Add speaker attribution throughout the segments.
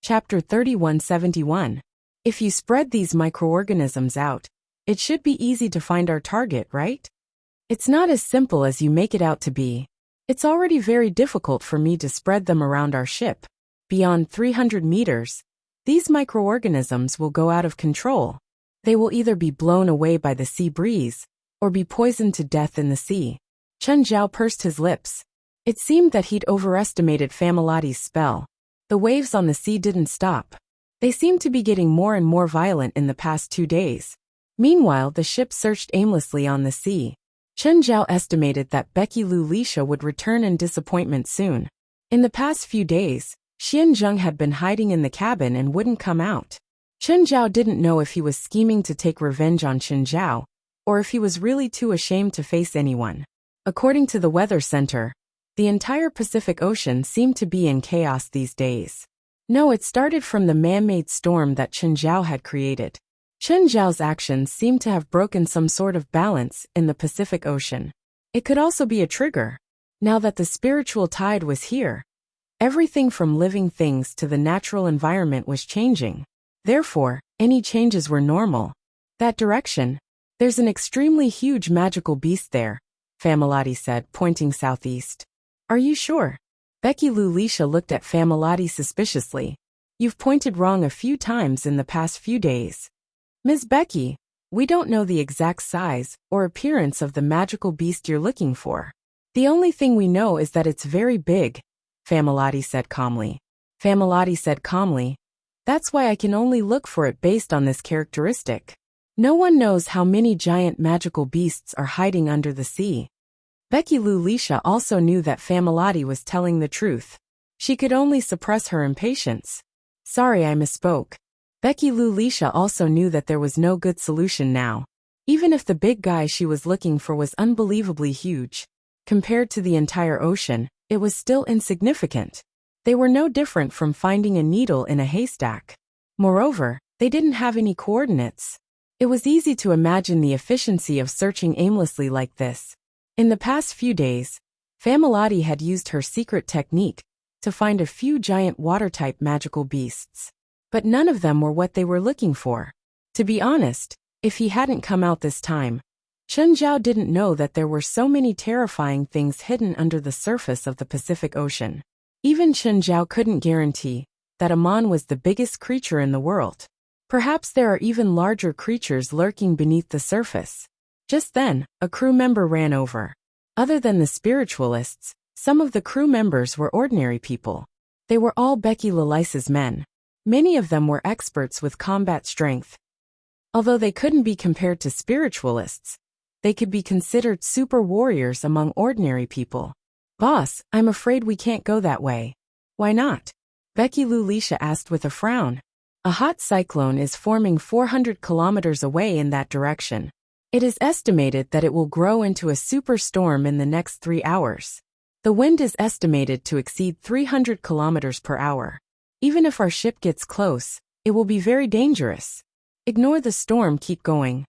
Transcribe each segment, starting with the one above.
Speaker 1: Chapter 3171. If you spread these microorganisms out, it should be easy to find our target, right? It's not as simple as you make it out to be. It's already very difficult for me to spread them around our ship. Beyond 300 meters, these microorganisms will go out of control. They will either be blown away by the sea breeze, or be poisoned to death in the sea. Chen Zhao pursed his lips. It seemed that he'd overestimated Familati's spell. The waves on the sea didn't stop. They seemed to be getting more and more violent in the past 2 days. Meanwhile, the ship searched aimlessly on the sea. Chen Zhao estimated that Becky Lu Lisha would return in disappointment soon. In the past few days, Xian Zheng had been hiding in the cabin and wouldn't come out. Chen Zhao didn't know if he was scheming to take revenge on Chen Zhao, or if he was really too ashamed to face anyone. According to the Weather Center, the entire Pacific Ocean seemed to be in chaos these days. No, it started from the man-made storm that Chen Zhao had created. Chen Zhao's actions seemed to have broken some sort of balance in the Pacific Ocean. It could also be a trigger. Now that the spiritual tide was here, everything from living things to the natural environment was changing. Therefore, any changes were normal. That direction, there's an extremely huge magical beast there, Familati said, pointing southeast. Are you sure? Becky Lu Lisha looked at Familati suspiciously. You've pointed wrong a few times in the past few days. Ms. Becky, we don't know the exact size or appearance of the magical beast you're looking for. The only thing we know is that it's very big, Familati said calmly. Familati said calmly, that's why I can only look for it based on this characteristic. No one knows how many giant magical beasts are hiding under the sea. Becky Lu Lisha also knew that Familati was telling the truth. She could only suppress her impatience. Sorry, I misspoke. Becky Lu Lisha also knew that there was no good solution now. Even if the big guy she was looking for was unbelievably huge, compared to the entire ocean, it was still insignificant. They were no different from finding a needle in a haystack. Moreover, they didn't have any coordinates. It was easy to imagine the efficiency of searching aimlessly like this. In the past few days, Familati had used her secret technique to find a few giant water-type magical beasts. But none of them were what they were looking for. To be honest, if he hadn't come out this time, Chen Zhao didn't know that there were so many terrifying things hidden under the surface of the Pacific Ocean. Even Chen Zhao couldn't guarantee that Amon was the biggest creature in the world. Perhaps there are even larger creatures lurking beneath the surface. Just then, a crew member ran over. Other than the spiritualists, some of the crew members were ordinary people. They were all Becky Lu Lisha's men. Many of them were experts with combat strength. Although they couldn't be compared to spiritualists, they could be considered super warriors among ordinary people. Boss, I'm afraid we can't go that way. Why not? Becky Lu Lisha asked with a frown. A hot cyclone is forming 400 kilometers away in that direction. It is estimated that it will grow into a superstorm in the next 3 hours. The wind is estimated to exceed 300 kilometers per hour. Even if our ship gets close, it will be very dangerous. Ignore the storm, keep going.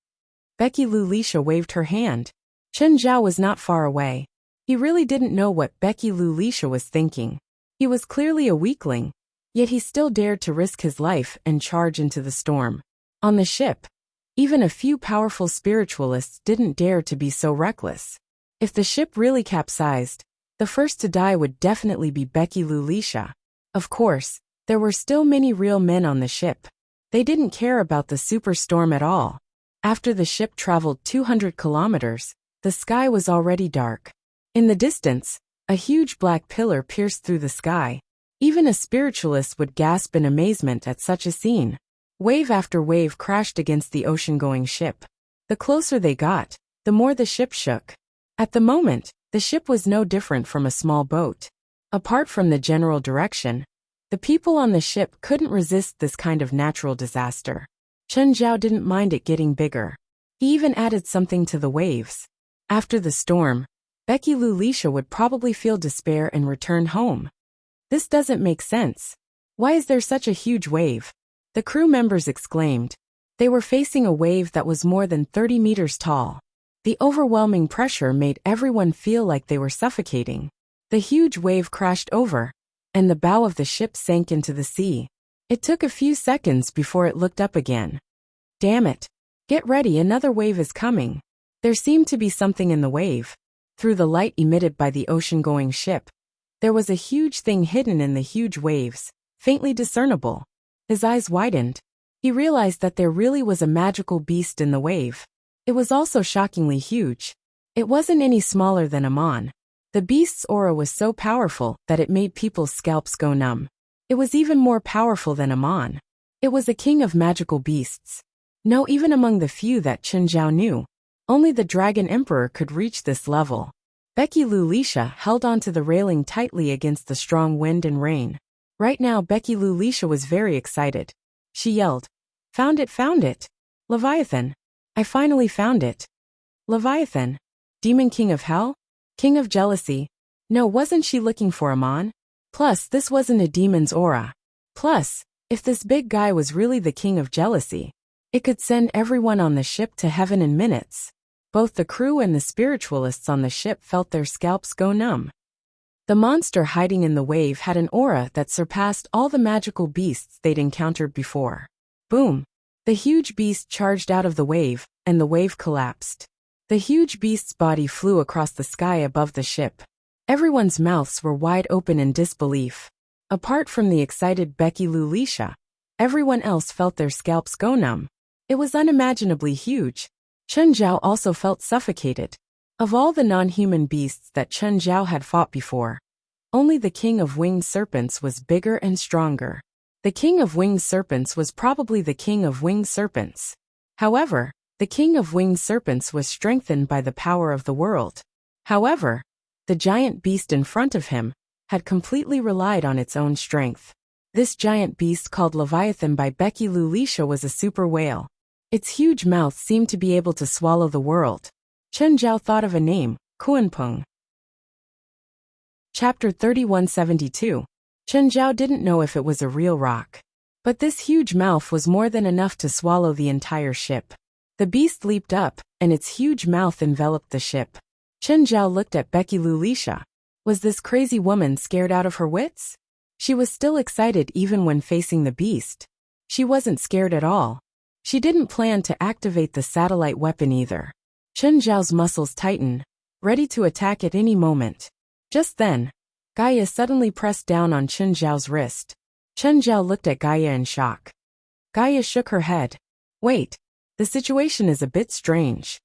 Speaker 1: Becky Lu Lisha waved her hand. Chen Zhao was not far away. He really didn't know what Becky Lu Lisha was thinking. He was clearly a weakling, yet he still dared to risk his life and charge into the storm. On the ship, even a few powerful spiritualists didn't dare to be so reckless. If the ship really capsized, the first to die would definitely be Becky Lu Lisha. Of course, there were still many real men on the ship. They didn't care about the superstorm at all. After the ship traveled 200 kilometers, the sky was already dark. In the distance, a huge black pillar pierced through the sky. Even a spiritualist would gasp in amazement at such a scene. Wave after wave crashed against the ocean-going ship. The closer they got, the more the ship shook. At the moment, the ship was no different from a small boat. Apart from the general direction, the people on the ship couldn't resist this kind of natural disaster. Chen Zhao didn't mind it getting bigger. He even added something to the waves. After the storm, Becky Lu Lisha would probably feel despair and return home. This doesn't make sense. Why is there such a huge wave? The crew members exclaimed. They were facing a wave that was more than 30 meters tall. The overwhelming pressure made everyone feel like they were suffocating. The huge wave crashed over, and the bow of the ship sank into the sea. It took a few seconds before it looked up again. Damn it. Get ready, another wave is coming. There seemed to be something in the wave. Through the light emitted by the ocean-going ship, there was a huge thing hidden in the huge waves, faintly discernible. His eyes widened. He realized that there really was a magical beast in the wave. It was also shockingly huge. It wasn't any smaller than Amon. The beast's aura was so powerful that it made people's scalps go numb. It was even more powerful than Amon. It was a king of magical beasts. No, even among the few that Chen Zhao knew, only the Dragon Emperor could reach this level. Becky Lulisha held onto the railing tightly against the strong wind and rain. Right now Becky Lulisha was very excited. She yelled, "Found it, found it! Leviathan! I finally found it! Leviathan! Demon King of Hell? King of Jealousy? No, wasn't she looking for Amon? Plus, this wasn't a demon's aura. Plus, if this big guy was really the King of Jealousy, it could send everyone on the ship to heaven in minutes." Both the crew and the spiritualists on the ship felt their scalps go numb. The monster hiding in the wave had an aura that surpassed all the magical beasts they'd encountered before. Boom! The huge beast charged out of the wave, and the wave collapsed. The huge beast's body flew across the sky above the ship. Everyone's mouths were wide open in disbelief. Apart from the excited Becky Lulisha, everyone else felt their scalps go numb. It was unimaginably huge. Chen Zhao also felt suffocated. Of all the non-human beasts that Chen Zhao had fought before, only the King of Winged Serpents was bigger and stronger. The King of Winged Serpents was probably the King of Winged Serpents. However, the King of Winged Serpents was strengthened by the power of the world. However, the giant beast in front of him had completely relied on its own strength. This giant beast called Leviathan by Becky Lulisha was a super whale. Its huge mouth seemed to be able to swallow the world. Chen Zhao thought of a name, Kuanpeng. Chapter 3172. Chen Zhao didn't know if it was a real rock. But this huge mouth was more than enough to swallow the entire ship. The beast leaped up, and its huge mouth enveloped the ship. Chen Zhao looked at Becky Lulisha. Was this crazy woman scared out of her wits? She was still excited even when facing the beast. She wasn't scared at all. She didn't plan to activate the satellite weapon either. Chen Zhao's muscles tightened, ready to attack at any moment. Just then, Gaia suddenly pressed down on Chen Zhao's wrist. Chen Zhao looked at Gaia in shock. Gaia shook her head. Wait, the situation is a bit strange.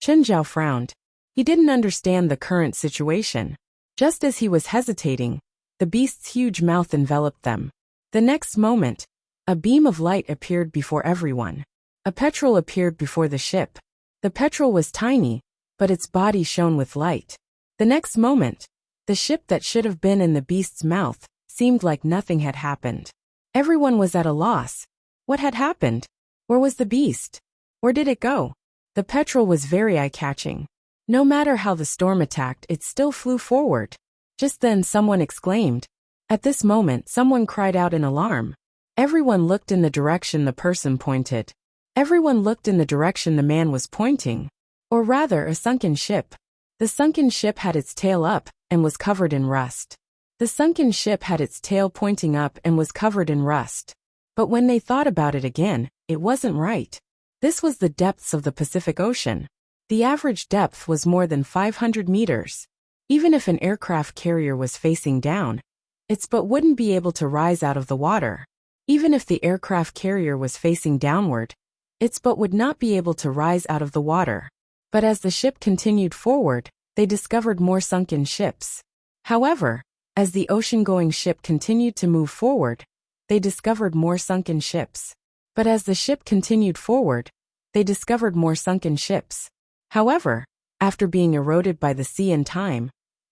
Speaker 1: Chen Zhao frowned. He didn't understand the current situation. Just as he was hesitating, the beast's huge mouth enveloped them. The next moment, a beam of light appeared before everyone. A petrel appeared before the ship. The petrel was tiny, but its body shone with light. The next moment, the ship that should have been in the beast's mouth seemed like nothing had happened. Everyone was at a loss. What had happened? Where was the beast? Where did it go? The petrel was very eye-catching. No matter how the storm attacked, it still flew forward. Just then someone exclaimed. At this moment, someone cried out in alarm. Everyone looked in the direction the person pointed. Everyone looked in the direction the man was pointing. Or rather, a sunken ship. The sunken ship had its tail up and was covered in rust. The sunken ship had its tail pointing up and was covered in rust. But when they thought about it again, it wasn't right. This was the depths of the Pacific Ocean. The average depth was more than 500 meters. Even if an aircraft carrier was facing down, its boat wouldn't be able to rise out of the water. Even if the aircraft carrier was facing downward, its boat would not be able to rise out of the water. But as the ship continued forward, they discovered more sunken ships. However, as the ocean-going ship continued to move forward, they discovered more sunken ships. But as the ship continued forward, they discovered more sunken ships. However, after being eroded by the sea and time,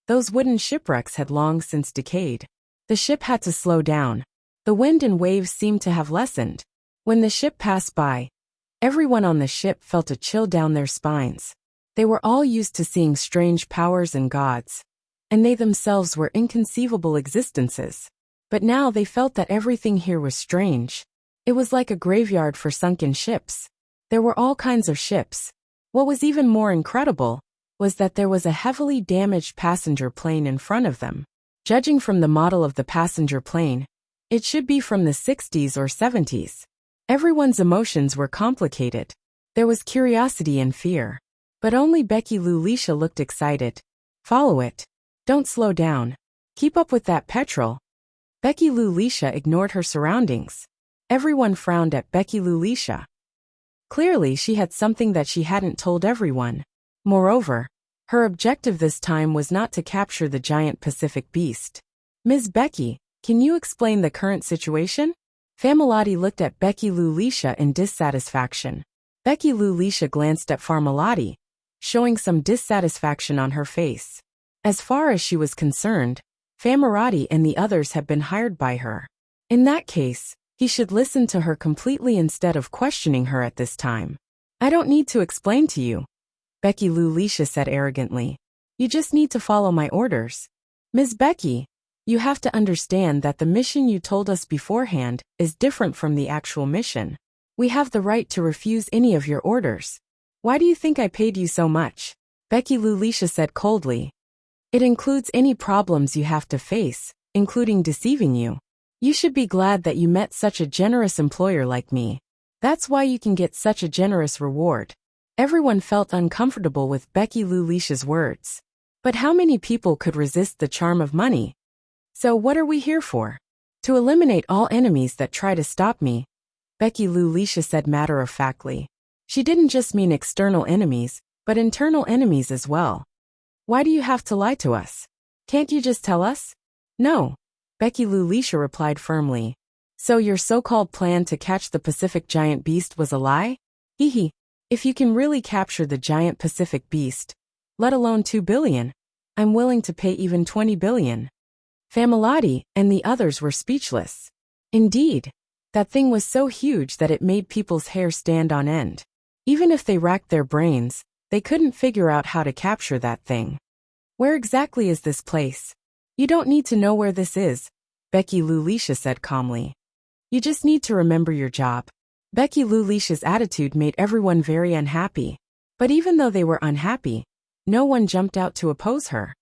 Speaker 1: those wooden shipwrecks had long since decayed. The ship had to slow down. The wind and waves seemed to have lessened. When the ship passed by, everyone on the ship felt a chill down their spines. They were all used to seeing strange powers and gods, and they themselves were inconceivable existences. But now they felt that everything here was strange. It was like a graveyard for sunken ships. There were all kinds of ships. What was even more incredible was that there was a heavily damaged passenger plane in front of them. Judging from the model of the passenger plane, It should be from the 60s or 70s. Everyone's emotions were complicated. There was curiosity and fear. But only Becky Lou Lisha looked excited. Follow it. Don't slow down. Keep up with that petrol. Becky Lou Lisha ignored her surroundings. Everyone frowned at Becky Lou Lisha. Clearly she had something that she hadn't told everyone. Moreover, her objective this time was not to capture the giant Pacific beast. Ms. Becky, can you explain the current situation? Familati looked at Becky Lou Lisha in dissatisfaction. Becky Lou Lisha glanced at Familati, showing some dissatisfaction on her face. As far as she was concerned, Familati and the others had been hired by her. In that case, he should listen to her completely instead of questioning her at this time. I don't need to explain to you, Becky Lou Lisha said arrogantly. You just need to follow my orders. Ms. Becky, you have to understand that the mission you told us beforehand is different from the actual mission. We have the right to refuse any of your orders. Why do you think I paid you so much? Becky Lou Lisha said coldly. It includes any problems you have to face, including deceiving you. You should be glad that you met such a generous employer like me. That's why you can get such a generous reward. Everyone felt uncomfortable with Becky Lou Lisha's words. But how many people could resist the charm of money? So what are we here for? To eliminate all enemies that try to stop me, Becky Lou Lisha said matter-of-factly. She didn't just mean external enemies, but internal enemies as well. Why do you have to lie to us? Can't you just tell us? No, Becky Lou Lisha replied firmly. So your so-called plan to catch the Pacific giant beast was a lie? Hee. If you can really capture the giant Pacific beast, let alone 2 billion, I'm willing to pay even 20 billion. Familati and the others were speechless. Indeed, that thing was so huge that it made people's hair stand on end. Even if they racked their brains, they couldn't figure out how to capture that thing. Where exactly is this place? You don't need to know where this is, Becky Lou Lisha said calmly. You just need to remember your job. Becky Lou Lisha's attitude made everyone very unhappy. But even though they were unhappy, no one jumped out to oppose her.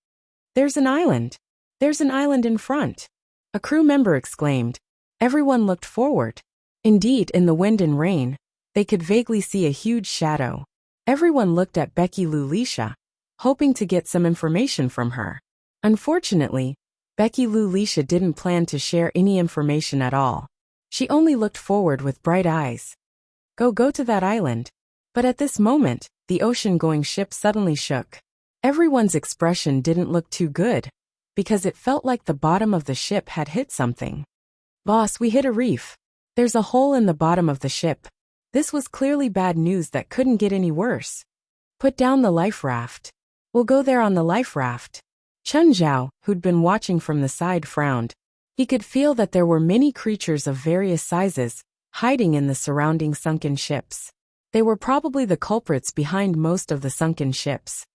Speaker 1: There's an island. There's an island in front. A crew member exclaimed. Everyone looked forward. Indeed, in the wind and rain, they could vaguely see a huge shadow. Everyone looked at Becky Lou Lisha, hoping to get some information from her. Unfortunately, Becky Lou Lisha didn't plan to share any information at all. She only looked forward with bright eyes. Go to that island. But at this moment, the ocean-going ship suddenly shook. Everyone's expression didn't look too good, because it felt like the bottom of the ship had hit something. Boss, we hit a reef. There's a hole in the bottom of the ship. This was clearly bad news that couldn't get any worse. Put down the life raft. We'll go there on the life raft. Chun Zhao, who'd been watching from the side, frowned. He could feel that there were many creatures of various sizes, hiding in the surrounding sunken ships. They were probably the culprits behind most of the sunken ships.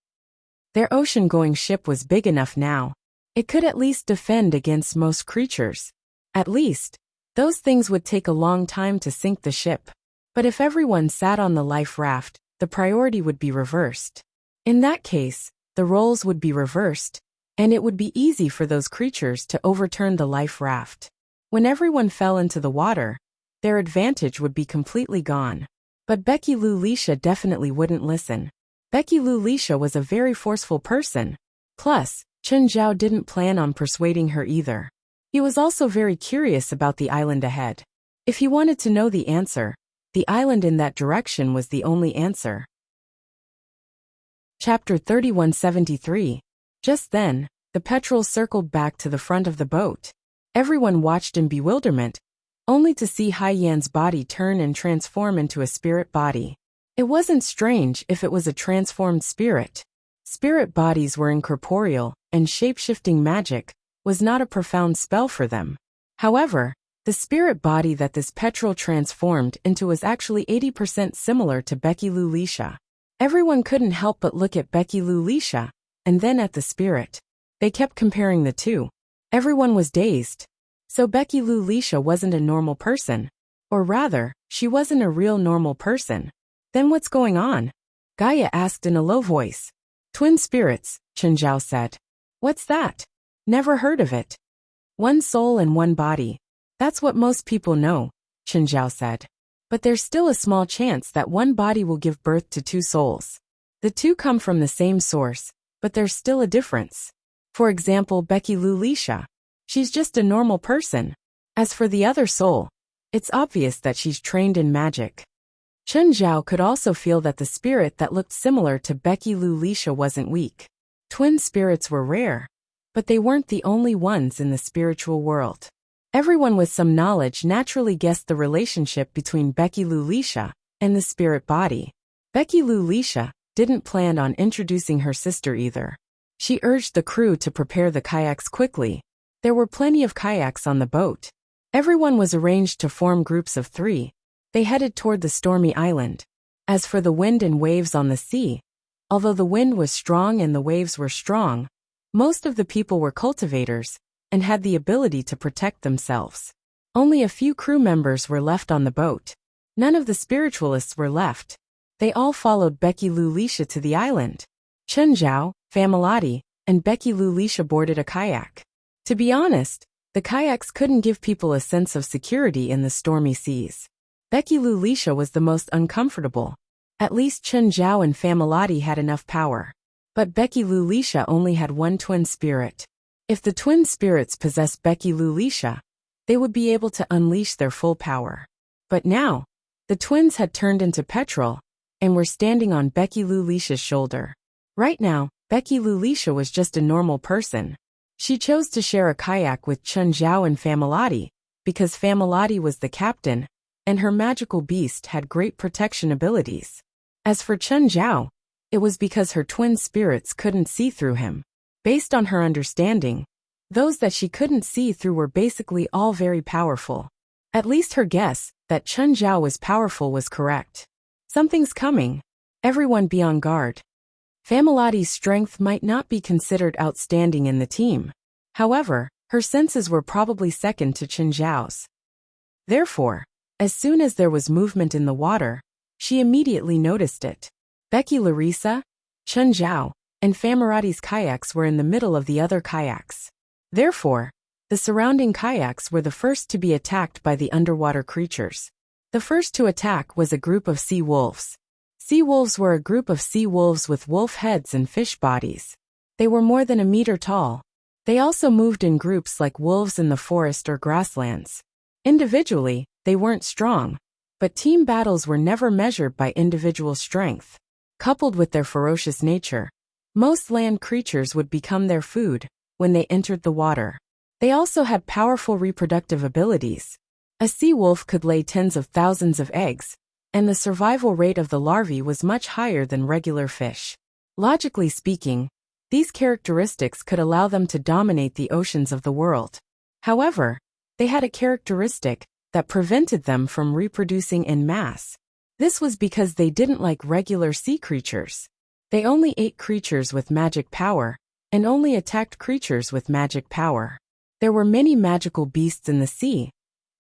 Speaker 1: Their ocean-going ship was big enough now. It could at least defend against most creatures. At least, those things would take a long time to sink the ship. But if everyone sat on the life raft, the priority would be reversed. In that case, the roles would be reversed, and it would be easy for those creatures to overturn the life raft. When everyone fell into the water, their advantage would be completely gone. But Becky Lou Lisha definitely wouldn't listen. Becky Lou Lisha was a very forceful person. Plus, Chun Zhao didn't plan on persuading her either. He was also very curious about the island ahead. If he wanted to know the answer, the island in that direction was the only answer. Chapter 3173. Just then, the petrel circled back to the front of the boat. Everyone watched in bewilderment, only to see Hai Yan's body turn and transform into a spirit body. It wasn't strange if it was a transformed spirit. Spirit bodies were incorporeal, and shape-shifting magic was not a profound spell for them. However, the spirit body that this petrel transformed into was actually 80% similar to Becky Lou Lisha. Everyone couldn't help but look at Becky Lou Lisha, and then at the spirit. They kept comparing the two. Everyone was dazed. So Becky Lou Lisha wasn't a normal person. Or rather, she wasn't a real normal person. Then what's going on? Gaia asked in a low voice. Twin spirits, Chun Zhao said. What's that? Never heard of it. One soul and one body. That's what most people know, Chen Zhao said. But there's still a small chance that one body will give birth to two souls. The two come from the same source, but there's still a difference. For example, Becky Lu Lisha. She's just a normal person. As for the other soul, it's obvious that she's trained in magic. Chen Zhao could also feel that the spirit that looked similar to Becky Lu Lisha wasn't weak. Twin spirits were rare, but they weren't the only ones in the spiritual world. Everyone with some knowledge naturally guessed the relationship between Becky Lu Lisha and the spirit body. Becky Lu Lisha didn't plan on introducing her sister either. She urged the crew to prepare the kayaks quickly. There were plenty of kayaks on the boat. Everyone was arranged to form groups of 3. They headed toward the stormy island. As for the wind and waves on the sea, although the wind was strong and the waves were strong, most of the people were cultivators and had the ability to protect themselves. Only a few crew members were left on the boat. None of the spiritualists were left. They all followed Becky Lu Lisha to the island. Chen Zhao, Familati, and Becky Lu Lisha boarded a kayak. To be honest, the kayaks couldn't give people a sense of security in the stormy seas. Becky Lu Lisha was the most uncomfortable. At least Chen Zhao and Familati had enough power. But Becky Lu Lisha only had one twin spirit. If the twin spirits possessed Becky Lu Lisha, they would be able to unleash their full power. But now, the twins had turned into petrol and were standing on Becky Lu Lisha's shoulder. Right now, Becky Lu Lisha was just a normal person. She chose to share a kayak with Chen Zhao and Familati because Familati was the captain and her magical beast had great protection abilities. As for Chen Zhao, it was because her twin spirits couldn't see through him. Based on her understanding, those that she couldn't see through were basically all very powerful. At least her guess that Chen Zhao was powerful was correct. Something's coming. Everyone be on guard. Familati's strength might not be considered outstanding in the team. However, her senses were probably second to Chen Zhao's. Therefore, as soon as there was movement in the water, she immediately noticed it. Becky Larissa, Chen Zhao, and Familati's kayaks were in the middle of the other kayaks. Therefore, the surrounding kayaks were the first to be attacked by the underwater creatures. The first to attack was a group of sea wolves. Sea wolves were a group of sea wolves with wolf heads and fish bodies. They were more than a meter tall. They also moved in groups like wolves in the forest or grasslands. Individually, they weren't strong, but team battles were never measured by individual strength. Coupled with their ferocious nature, most land creatures would become their food when they entered the water. They also had powerful reproductive abilities. A sea wolf could lay tens of thousands of eggs, and the survival rate of the larvae was much higher than regular fish. Logically speaking, these characteristics could allow them to dominate the oceans of the world. However, they had a characteristic that prevented them from reproducing en masse. This was because they didn't like regular sea creatures. They only ate creatures with magic power, and only attacked creatures with magic power. There were many magical beasts in the sea,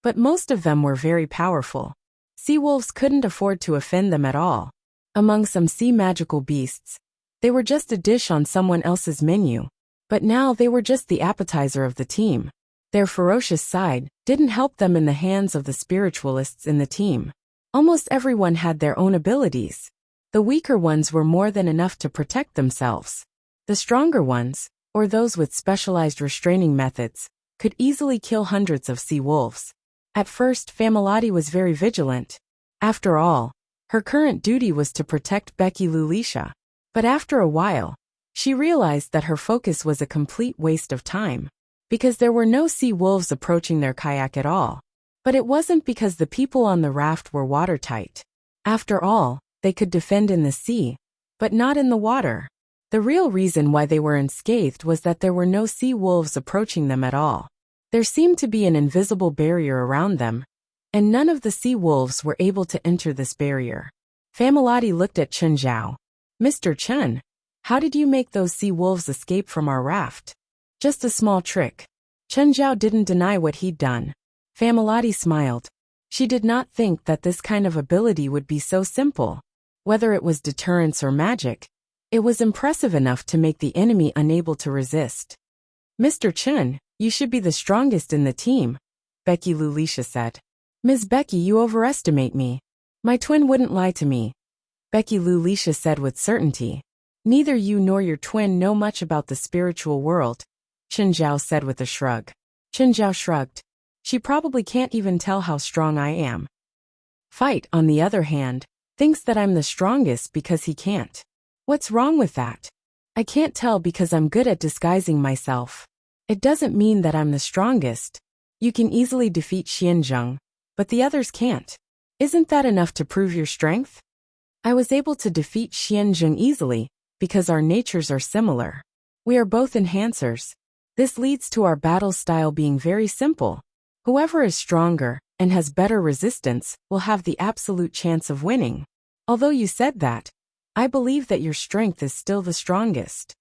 Speaker 1: but most of them were very powerful. Sea wolves couldn't afford to offend them at all. Among some sea magical beasts, they were just a dish on someone else's menu, but now they were just the appetizer of the team. Their ferocious side didn't help them in the hands of the spiritualists in the team. Almost everyone had their own abilities. The weaker ones were more than enough to protect themselves. The stronger ones, or those with specialized restraining methods, could easily kill hundreds of sea wolves. At first, Familati was very vigilant. After all, her current duty was to protect Becky Lu Lisha. But after a while, she realized that her focus was a complete waste of time, because there were no sea wolves approaching their kayak at all. But it wasn't because the people on the raft were watertight. After all, they could defend in the sea, but not in the water. The real reason why they were unscathed was that there were no sea wolves approaching them at all. There seemed to be an invisible barrier around them, and none of the sea wolves were able to enter this barrier. Familati looked at Chen Zhao. "Mr. Chen, how did you make those sea wolves escape from our raft?" "Just a small trick." Chen Zhao didn't deny what he'd done. Familati smiled. She did not think that this kind of ability would be so simple. Whether it was deterrence or magic, it was impressive enough to make the enemy unable to resist. "Mr. Chen, you should be the strongest in the team. Becky Lulisha said. Ms. Becky, you overestimate me. My twin wouldn't lie to me, Becky Lulisha said with certainty. Neither you nor your twin know much about the spiritual world, Chen Zhao said with a shrug. Chen Zhao shrugged. She probably can't even tell how strong I am. Fight, on the other hand, thinks that I'm the strongest because he can't. What's wrong with that? I can't tell because I'm good at disguising myself. It doesn't mean that I'm the strongest. You can easily defeat Xianzheng, but the others can't. Isn't that enough to prove your strength? I was able to defeat Xianzheng easily because our natures are similar. We are both enhancers. This leads to our battle style being very simple. Whoever is stronger and has better resistance will have the absolute chance of winning. Although you said that, I believe that your strength is still the strongest.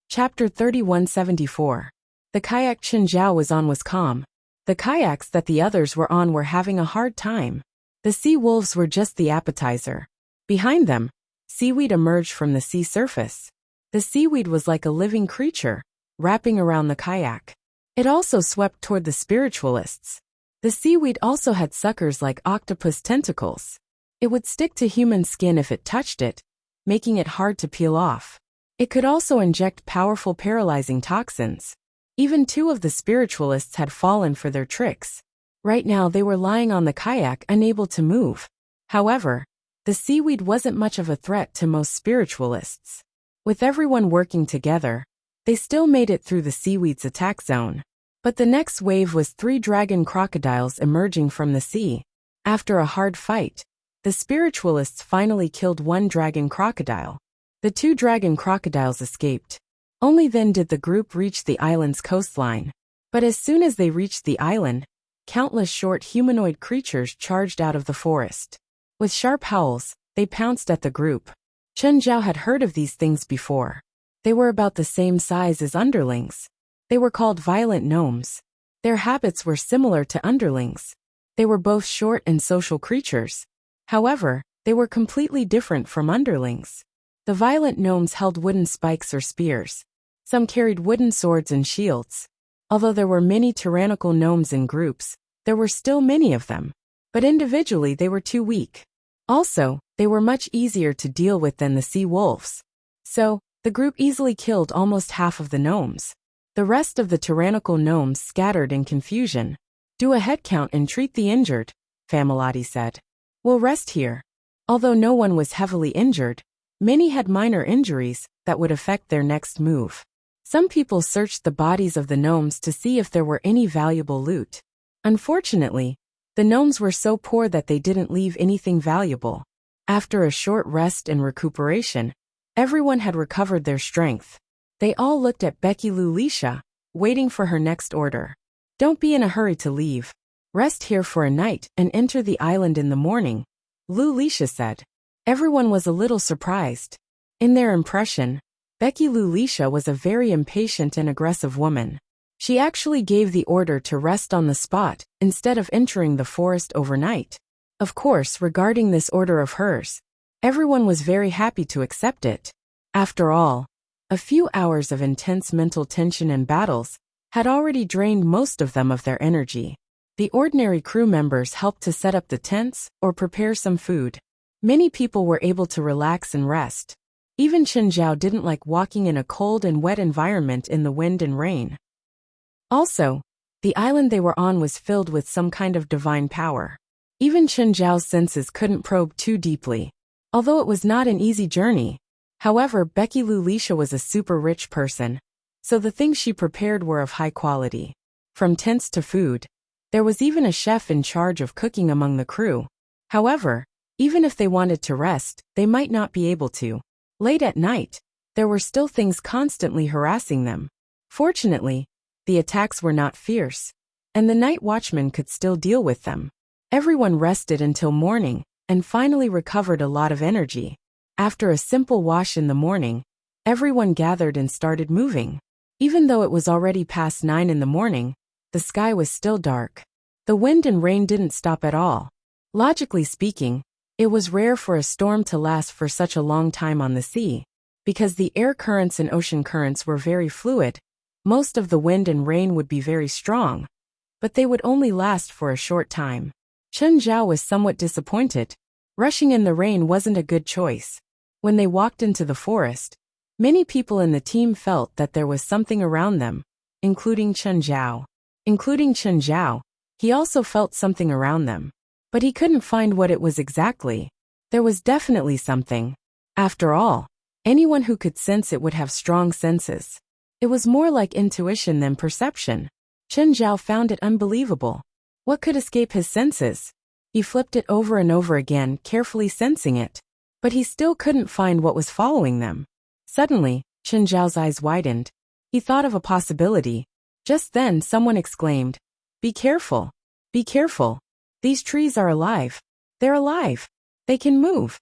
Speaker 1: Chapter 3174. The kayak Chen Zhao was on was calm. The kayaks that the others were on were having a hard time. The sea wolves were just the appetizer. Behind them, seaweed emerged from the sea surface. The seaweed was like a living creature, wrapping around the kayak. It also swept toward the spiritualists. The seaweed also had suckers like octopus tentacles. It would stick to human skin if it touched it, making it hard to peel off. It could also inject powerful paralyzing toxins. Even 2 of the spiritualists had fallen for their tricks. Right now they were lying on the kayak unable to move. However, the seaweed wasn't much of a threat to most spiritualists. With everyone working together, they still made it through the seaweed's attack zone. But the next wave was 3 dragon crocodiles emerging from the sea. After a hard fight, the spiritualists finally killed 1 dragon crocodile. The 2 dragon crocodiles escaped. Only then did the group reach the island's coastline. But as soon as they reached the island, countless short humanoid creatures charged out of the forest. With sharp howls, they pounced at the group. Chen Zhao had heard of these things before. They were about the same size as underlings. They were called violent gnomes. Their habits were similar to underlings. They were both short and social creatures. However, they were completely different from underlings. The violent gnomes held wooden spikes or spears. Some carried wooden swords and shields. Although there were many tyrannical gnomes in groups, there were still many of them. But individually they were too weak. Also, they were much easier to deal with than the sea wolves. So, the group easily killed almost half of the gnomes. The rest of the tyrannical gnomes scattered in confusion. Do a head count and treat the injured, Familati said. We'll rest here. Although no one was heavily injured, many had minor injuries that would affect their next move. Some people searched the bodies of the gnomes to see if there were any valuable loot. Unfortunately, the gnomes were so poor that they didn't leave anything valuable. After a short rest and recuperation, everyone had recovered their strength. They all looked at Becky Lulisha, waiting for her next order. Don't be in a hurry to leave. Rest here for a night and enter the island in the morning, Lulisha said. Everyone was a little surprised. In their impression, Becky Lulisha was a very impatient and aggressive woman. She actually gave the order to rest on the spot instead of entering the forest overnight. Of course, regarding this order of hers, everyone was very happy to accept it. After all, a few hours of intense mental tension and battles had already drained most of them of their energy. The ordinary crew members helped to set up the tents or prepare some food. Many people were able to relax and rest. Even Chen Zhao didn't like walking in a cold and wet environment in the wind and rain. Also, the island they were on was filled with some kind of divine power. Even Chen Zhao's senses couldn't probe too deeply. Although it was not an easy journey. However, Becky Lulisha was a super rich person, so the things she prepared were of high quality. From tents to food, there was even a chef in charge of cooking among the crew. However, even if they wanted to rest, they might not be able to. Late at night, there were still things constantly harassing them. Fortunately, the attacks were not fierce, and the night watchman could still deal with them. Everyone rested until morning, and finally recovered a lot of energy. After a simple wash in the morning, everyone gathered and started moving. Even though it was already past 9 in the morning, the sky was still dark. The wind and rain didn't stop at all. Logically speaking, it was rare for a storm to last for such a long time on the sea. Because the air currents and ocean currents were very fluid, most of the wind and rain would be very strong. but they would only last for a short time. Chen Zhao was somewhat disappointed. Rushing in the rain wasn't a good choice. When they walked into the forest, many people in the team felt that there was something around them, including Chen Zhao. He also felt something around them. But he couldn't find what it was exactly. There was definitely something. After all, anyone who could sense it would have strong senses. It was more like intuition than perception. Chen Zhao found it unbelievable. What could escape his senses? He flipped it over and over again, carefully sensing it. But he still couldn't find what was following them. Suddenly, Chen Zhao's eyes widened. He thought of a possibility. Just then someone exclaimed, "Be careful! Be careful! These trees are alive! They're alive! They can move!"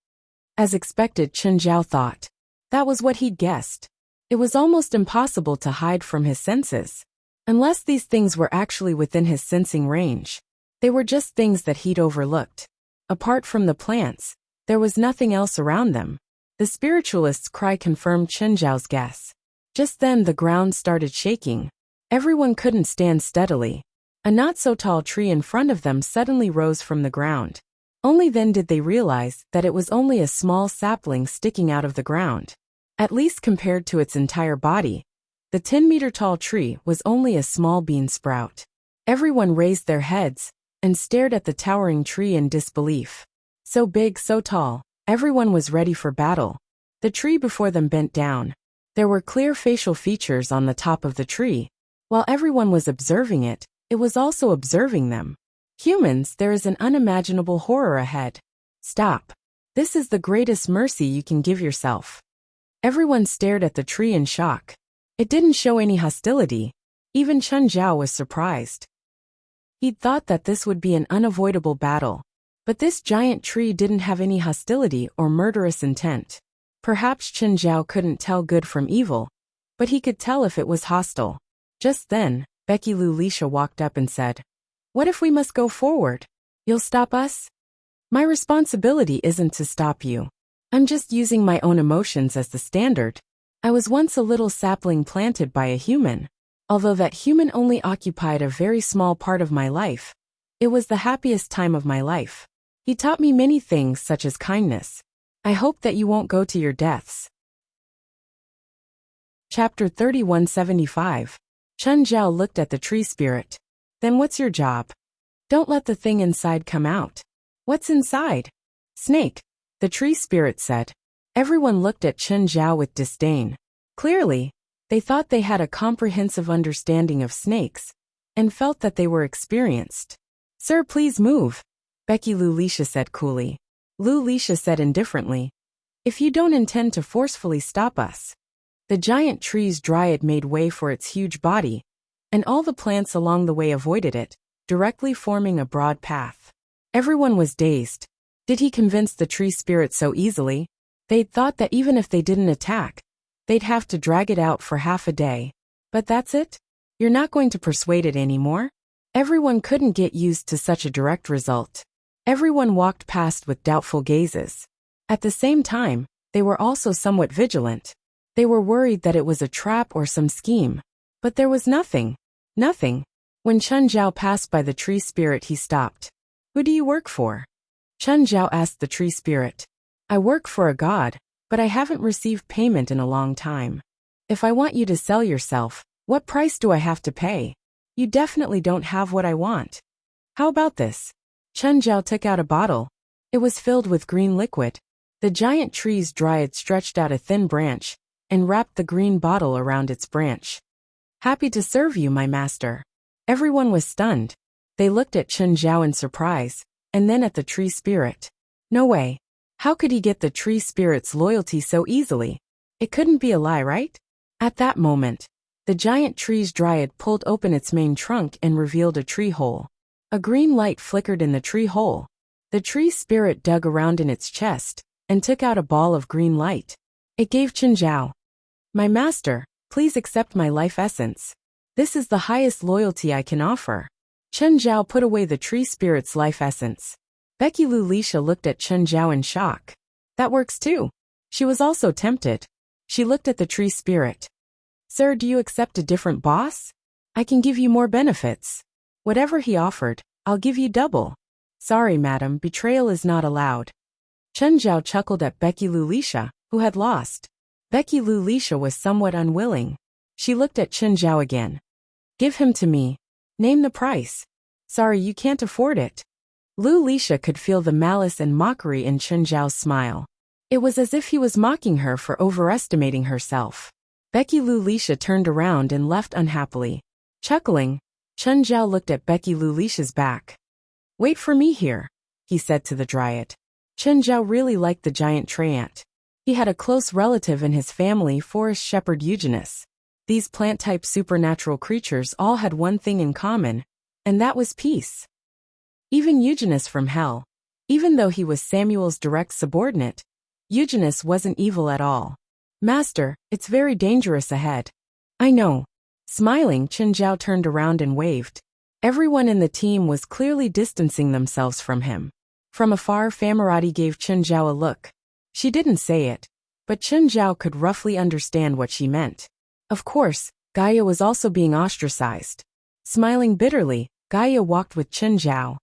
Speaker 1: As expected, Chen Zhao thought. That was what he'd guessed. It was almost impossible to hide from his senses. Unless these things were actually within his sensing range. They were just things that he'd overlooked. Apart from the plants, there was nothing else around them. The spiritualist's cry confirmed Chen Zhao's guess. Just then the ground started shaking. Everyone couldn't stand steadily. A not-so-tall tree in front of them suddenly rose from the ground. Only then did they realize that it was only a small sapling sticking out of the ground. At least compared to its entire body, the 10-meter-tall tree was only a small bean sprout. Everyone raised their heads and stared at the towering tree in disbelief. So big, so tall, everyone was ready for battle. The tree before them bent down. There were clear facial features on the top of the tree. While everyone was observing it, it was also observing them. Humans, there is an unimaginable horror ahead. Stop. This is the greatest mercy you can give yourself. Everyone stared at the tree in shock. It didn't show any hostility. Even Chen Zhao was surprised. He'd thought that this would be an unavoidable battle. But this giant tree didn't have any hostility or murderous intent. Perhaps Chen Zhao couldn't tell good from evil, but he could tell if it was hostile. Just then, Becky Lu Lisha walked up and said, "What if we must go forward? You'll stop us?" "My responsibility isn't to stop you. I'm just using my own emotions as the standard. I was once a little sapling planted by a human. Although that human only occupied a very small part of my life, it was the happiest time of my life. He taught me many things such as kindness. I hope that you won't go to your deaths." Chapter 3175. Chen Zhao looked at the tree spirit. "Then what's your job? Don't let the thing inside come out." "What's inside?" "Snake," the tree spirit said. Everyone looked at Chen Zhao with disdain. Clearly, they thought they had a comprehensive understanding of snakes and felt that they were experienced. "Sir, please move," Becky Lu Lisha said coolly. Lu Lisha said indifferently, "If you don't intend to forcefully stop us." The giant tree's dryad made way for its huge body, and all the plants along the way avoided it, directly forming a broad path. Everyone was dazed. Did he convince the tree spirit so easily? They'd thought that even if they didn't attack, they'd have to drag it out for half a day. But that's it? You're not going to persuade it anymore? Everyone couldn't get used to such a direct result. Everyone walked past with doubtful gazes. At the same time, they were also somewhat vigilant. They were worried that it was a trap or some scheme. But there was nothing. Nothing. When Chen Zhao passed by the tree spirit, he stopped. "Who do you work for?" Chen Zhao asked the tree spirit. "I work for a god, but I haven't received payment in a long time. If I want you to sell yourself, what price do I have to pay? You definitely don't have what I want. How about this?" Chen Zhao took out a bottle. It was filled with green liquid. The giant tree's dryad stretched out a thin branch and wrapped the green bottle around its branch. "Happy to serve you, my master." Everyone was stunned. They looked at Chen Zhao in surprise, and then at the tree spirit. No way. How could he get the tree spirit's loyalty so easily? It couldn't be a lie, right? At that moment, the giant tree's dryad pulled open its main trunk and revealed a tree hole. A green light flickered in the tree hole. The tree spirit dug around in its chest and took out a ball of green light. It gave Chen Zhao. "My master, please accept my life essence. This is the highest loyalty I can offer." Chen Zhao put away the tree spirit's life essence. Becky Lu Lisha looked at Chen Zhao in shock. That works too. She was also tempted. She looked at the tree spirit. "Sir, do you accept a different boss? I can give you more benefits." Whatever he offered, I'll give you double. Sorry, madam, betrayal is not allowed. Chen Zhao chuckled at Becky Lulisha, who had lost. Becky Lulisha was somewhat unwilling. She looked at Chen Zhao again. Give him to me. Name the price. Sorry, you can't afford it. Lulisha could feel the malice and mockery in Chen Zhao's smile. It was as if he was mocking her for overestimating herself. Becky Lulisha turned around and left unhappily. Chuckling, Chen Zhao looked at Becky Lulisha's back. Wait for me here, he said to the dryad. Chen Zhao really liked the giant treant. He had a close relative in his family, forest shepherd Eugenus. These plant-type supernatural creatures all had one thing in common, and that was peace. Even Eugenus from hell. Even though he was Samuel's direct subordinate, Eugenus wasn't evil at all. Master, it's very dangerous ahead. I know. Smiling, Chen Zhao turned around and waved. Everyone in the team was clearly distancing themselves from him. From afar, Famarati gave Chen Zhao a look. She didn't say it, but Chen Zhao could roughly understand what she meant. Of course, Gaia was also being ostracized. Smiling bitterly, Gaia walked with Chen Zhao.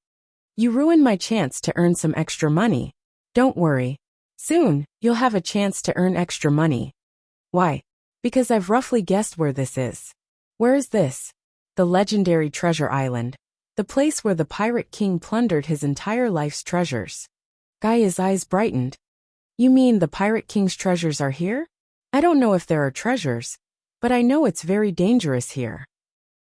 Speaker 1: You ruined my chance to earn some extra money. Don't worry. Soon, you'll have a chance to earn extra money. Why? Because I've roughly guessed where this is. Where is this? The legendary treasure island. The place where the pirate king plundered his entire life's treasures. Gaia's eyes brightened. You mean the pirate king's treasures are here? I don't know if there are treasures, but I know it's very dangerous here.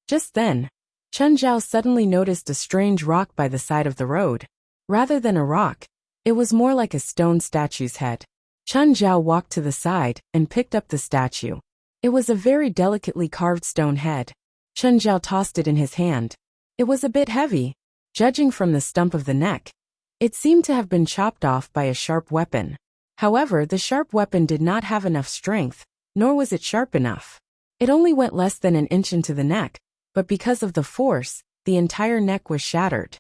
Speaker 1: Just then, Chen Zhao suddenly noticed a strange rock by the side of the road. Rather than a rock, it was more like a stone statue's head. Chen Zhao walked to the side and picked up the statue. It was a very delicately carved stone head. Chen Zhao tossed it in his hand. It was a bit heavy. Judging from the stump of the neck, it seemed to have been chopped off by a sharp weapon. However, the sharp weapon did not have enough strength, nor was it sharp enough. It only went less than an inch into the neck, but because of the force, the entire neck was shattered.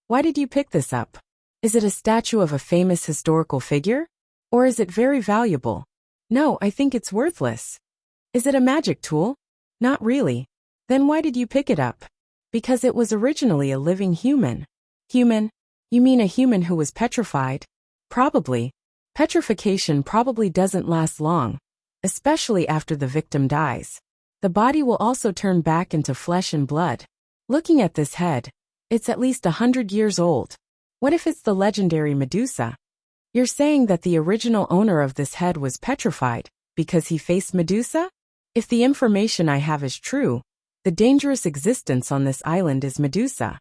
Speaker 1: Why did you pick this up? Is it a statue of a famous historical figure? Or is it very valuable? No, I think it's worthless. Is it a magic tool? Not really. Then why did you pick it up? Because it was originally a living human. Human? You mean a human who was petrified? Probably. Petrification probably doesn't last long, especially after the victim dies. The body will also turn back into flesh and blood. Looking at this head, it's at least 100 years old. What if it's the legendary Medusa? You're saying that the original owner of this head was petrified because he faced Medusa? If the information I have is true, the dangerous existence on this island is Medusa.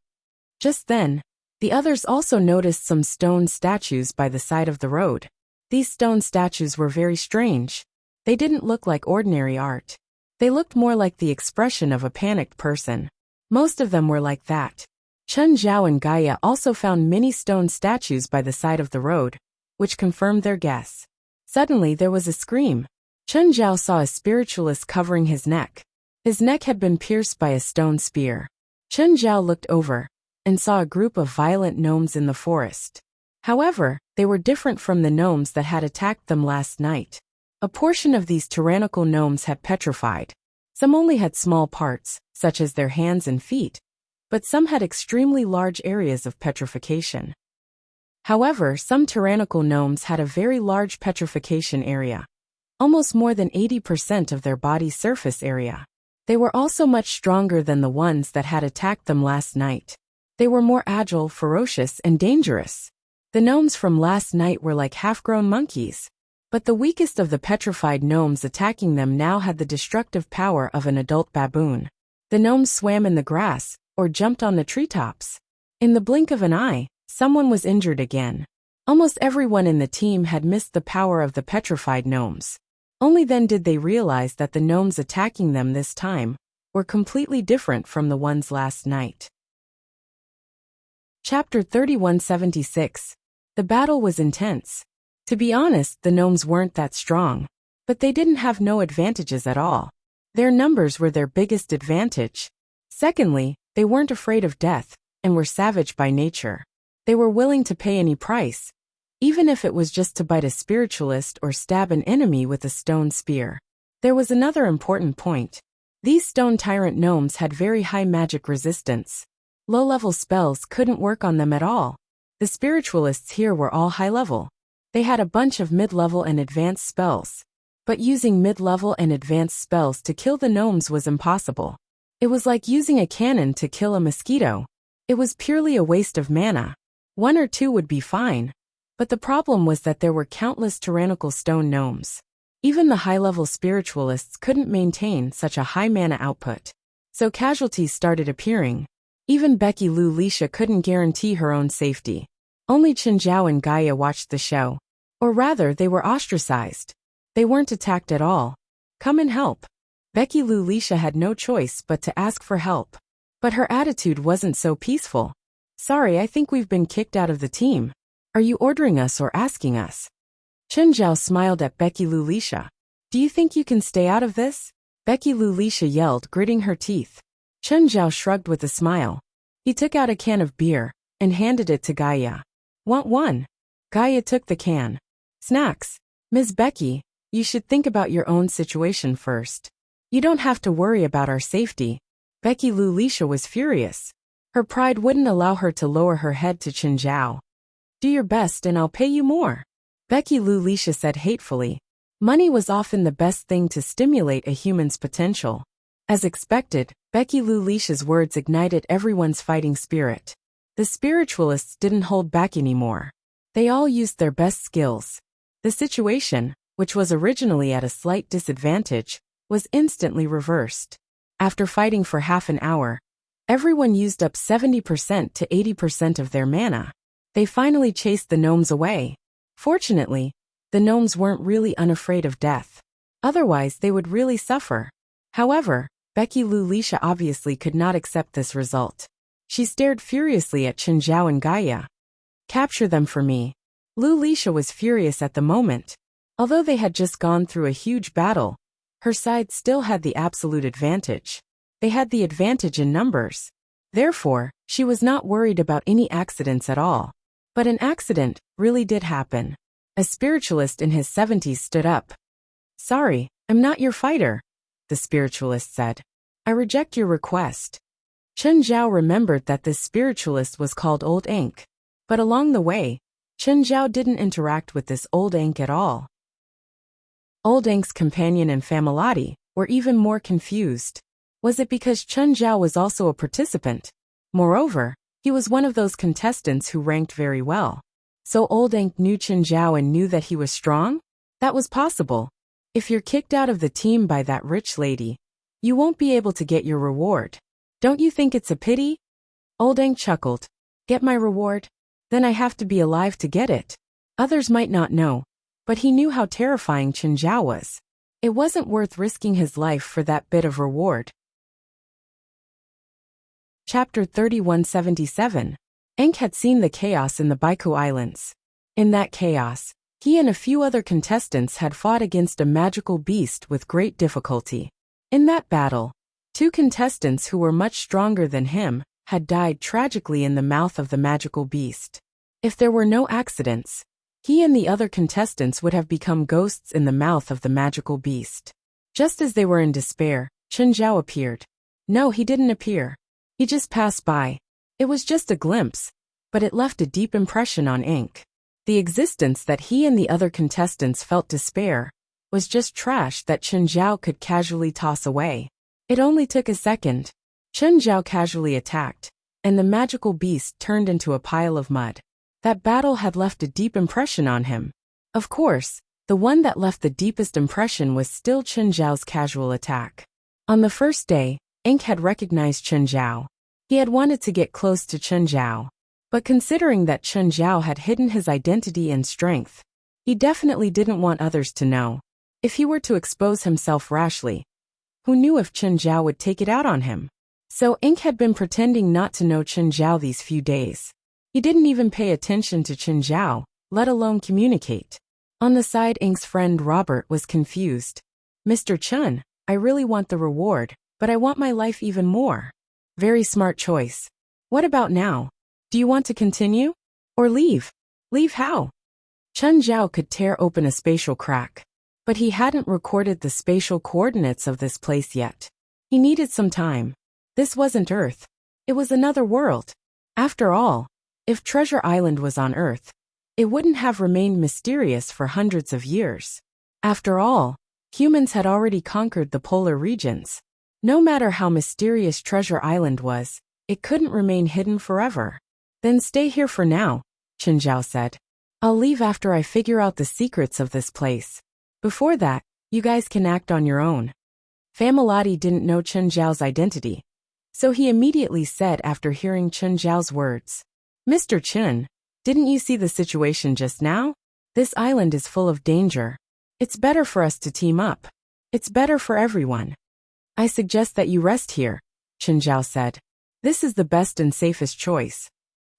Speaker 1: Just then, the others also noticed some stone statues by the side of the road. These stone statues were very strange. They didn't look like ordinary art. They looked more like the expression of a panicked person. Most of them were like that. Chen Zhao and Gaia also found many stone statues by the side of the road, which confirmed their guess. Suddenly there was a scream. Chen Zhao saw a spiritualist covering his neck. His neck had been pierced by a stone spear. Chen Zhao looked over and saw a group of violent gnomes in the forest. However, they were different from the gnomes that had attacked them last night. A portion of these tyrannical gnomes had petrified. Some only had small parts, such as their hands and feet, but some had extremely large areas of petrification. However, some tyrannical gnomes had a very large petrification area, almost more than 80% of their body's surface area. They were also much stronger than the ones that had attacked them last night. They were more agile, ferocious, and dangerous. The gnomes from last night were like half-grown monkeys. But the weakest of the petrified gnomes attacking them now had the destructive power of an adult baboon. The gnomes swam in the grass, or jumped on the treetops. In the blink of an eye, someone was injured again. Almost everyone in the team had missed the power of the petrified gnomes. Only then did they realize that the gnomes attacking them this time were completely different from the ones last night. Chapter 3176. The battle was intense. To be honest, the gnomes weren't that strong, but they didn't have no advantages at all. Their numbers were their biggest advantage. Secondly, they weren't afraid of death, and were savage by nature. They were willing to pay any price, even if it was just to bite a spiritualist or stab an enemy with a stone spear. There was another important point. These stone tyrant gnomes had very high magic resistance. Low-level spells couldn't work on them at all. The spiritualists here were all high-level. They had a bunch of mid-level and advanced spells. But using mid-level and advanced spells to kill the gnomes was impossible. It was like using a cannon to kill a mosquito. It was purely a waste of mana. 1 or 2 would be fine. But the problem was that there were countless tyrannical stone gnomes. Even the high-level spiritualists couldn't maintain such a high mana output. So casualties started appearing. Even Becky Lou Lisha couldn't guarantee her own safety. Only Chenjiao and Gaia watched the show. Or rather, they were ostracized. They weren't attacked at all. Come and help. Becky Lou Lisha had no choice but to ask for help. But her attitude wasn't so peaceful. Sorry, I think we've been kicked out of the team. Are you ordering us or asking us? Chenjiao smiled at Becky Lou Lisha. Do you think you can stay out of this? Becky Lou Lisha yelled, gritting her teeth. Chenjiao shrugged with a smile. He took out a can of beer and handed it to Gaia. Want one? Gaia took the can. Snacks. Ms. Becky, you should think about your own situation first. You don't have to worry about our safety. Becky Lou Lisha was furious. Her pride wouldn't allow her to lower her head to Chenjiao. Do your best and I'll pay you more. Becky Lou Lisha said hatefully. Money was often the best thing to stimulate a human's potential. As expected, Becky Lou Lisha's words ignited everyone's fighting spirit. The spiritualists didn't hold back anymore. They all used their best skills. The situation, which was originally at a slight disadvantage, was instantly reversed. After fighting for half an hour, everyone used up 70% to 80% of their mana. They finally chased the gnomes away. Fortunately, the gnomes weren't really unafraid of death. Otherwise, they would really suffer. However, Becky Lou Lisha obviously could not accept this result. She stared furiously at Chenjiao and Gaia. Capture them for me. Lou Lisha was furious at the moment. Although they had just gone through a huge battle, her side still had the absolute advantage. They had the advantage in numbers. Therefore, she was not worried about any accidents at all. But an accident really did happen. A spiritualist in his 70s stood up. Sorry, I'm not your fighter, the spiritualist said. I reject your request. Chenjiao remembered that this spiritualist was called Old Ink. But along the way, Chenjiao didn't interact with this Old Ink at all. Old Ink's companion and Familati were even more confused. Was it because Chenjiao was also a participant? Moreover, he was one of those contestants who ranked very well. So Old Ink knew Chenjiao and knew that he was strong? That was possible. If you're kicked out of the team by that rich lady, you won't be able to get your reward. Don't you think it's a pity? Old Ink chuckled. Get my reward? Then I have to be alive to get it. Others might not know, but he knew how terrifying Chenjiao was. It wasn't worth risking his life for that bit of reward. Chapter 3177. Ink had seen the chaos in the Baiku Islands. In that chaos, he and a few other contestants had fought against a magical beast with great difficulty. In that battle, 2 contestants who were much stronger than him had died tragically in the mouth of the magical beast. If there were no accidents, he and the other contestants would have become ghosts in the mouth of the magical beast. Just as they were in despair, Chenjiao appeared. No, he didn't appear. He just passed by. It was just a glimpse, but it left a deep impression on Ink. The existence that he and the other contestants felt despair was just trash that Chenjiao could casually toss away. It only took a second. Chenjiao casually attacked, and the magical beast turned into a pile of mud. That battle had left a deep impression on him. Of course, the one that left the deepest impression was still Chenjiao's casual attack. On the first day, Ink had recognized Chenjiao. He had wanted to get close to Chenjiao. But considering that Chenjiao had hidden his identity and strength, he definitely didn't want others to know. If he were to expose himself rashly, who knew if Chenjiao would take it out on him? So Ink had been pretending not to know Chenjiao these few days. He didn't even pay attention to Chenjiao, let alone communicate. On the side, Ink's friend Robert was confused. Mr. Chen, I really want the reward, but I want my life even more. Very smart choice. What about now? Do you want to continue? Or leave? Leave how? Chenjiao could tear open a spatial crack. But he hadn't recorded the spatial coordinates of this place yet. He needed some time. This wasn't Earth. It was another world. After all, if Treasure Island was on Earth, it wouldn't have remained mysterious for hundreds of years. After all, humans had already conquered the polar regions. No matter how mysterious Treasure Island was, it couldn't remain hidden forever. Then stay here for now, Chen Zhao said. I'll leave after I figure out the secrets of this place. Before that, you guys can act on your own. Familati didn't know Chen Zhao's identity, so he immediately said after hearing Chen Zhao's words, Mr. Chen, didn't you see the situation just now? This island is full of danger. It's better for us to team up. It's better for everyone. I suggest that you rest here, Chen Zhao said. This is the best and safest choice.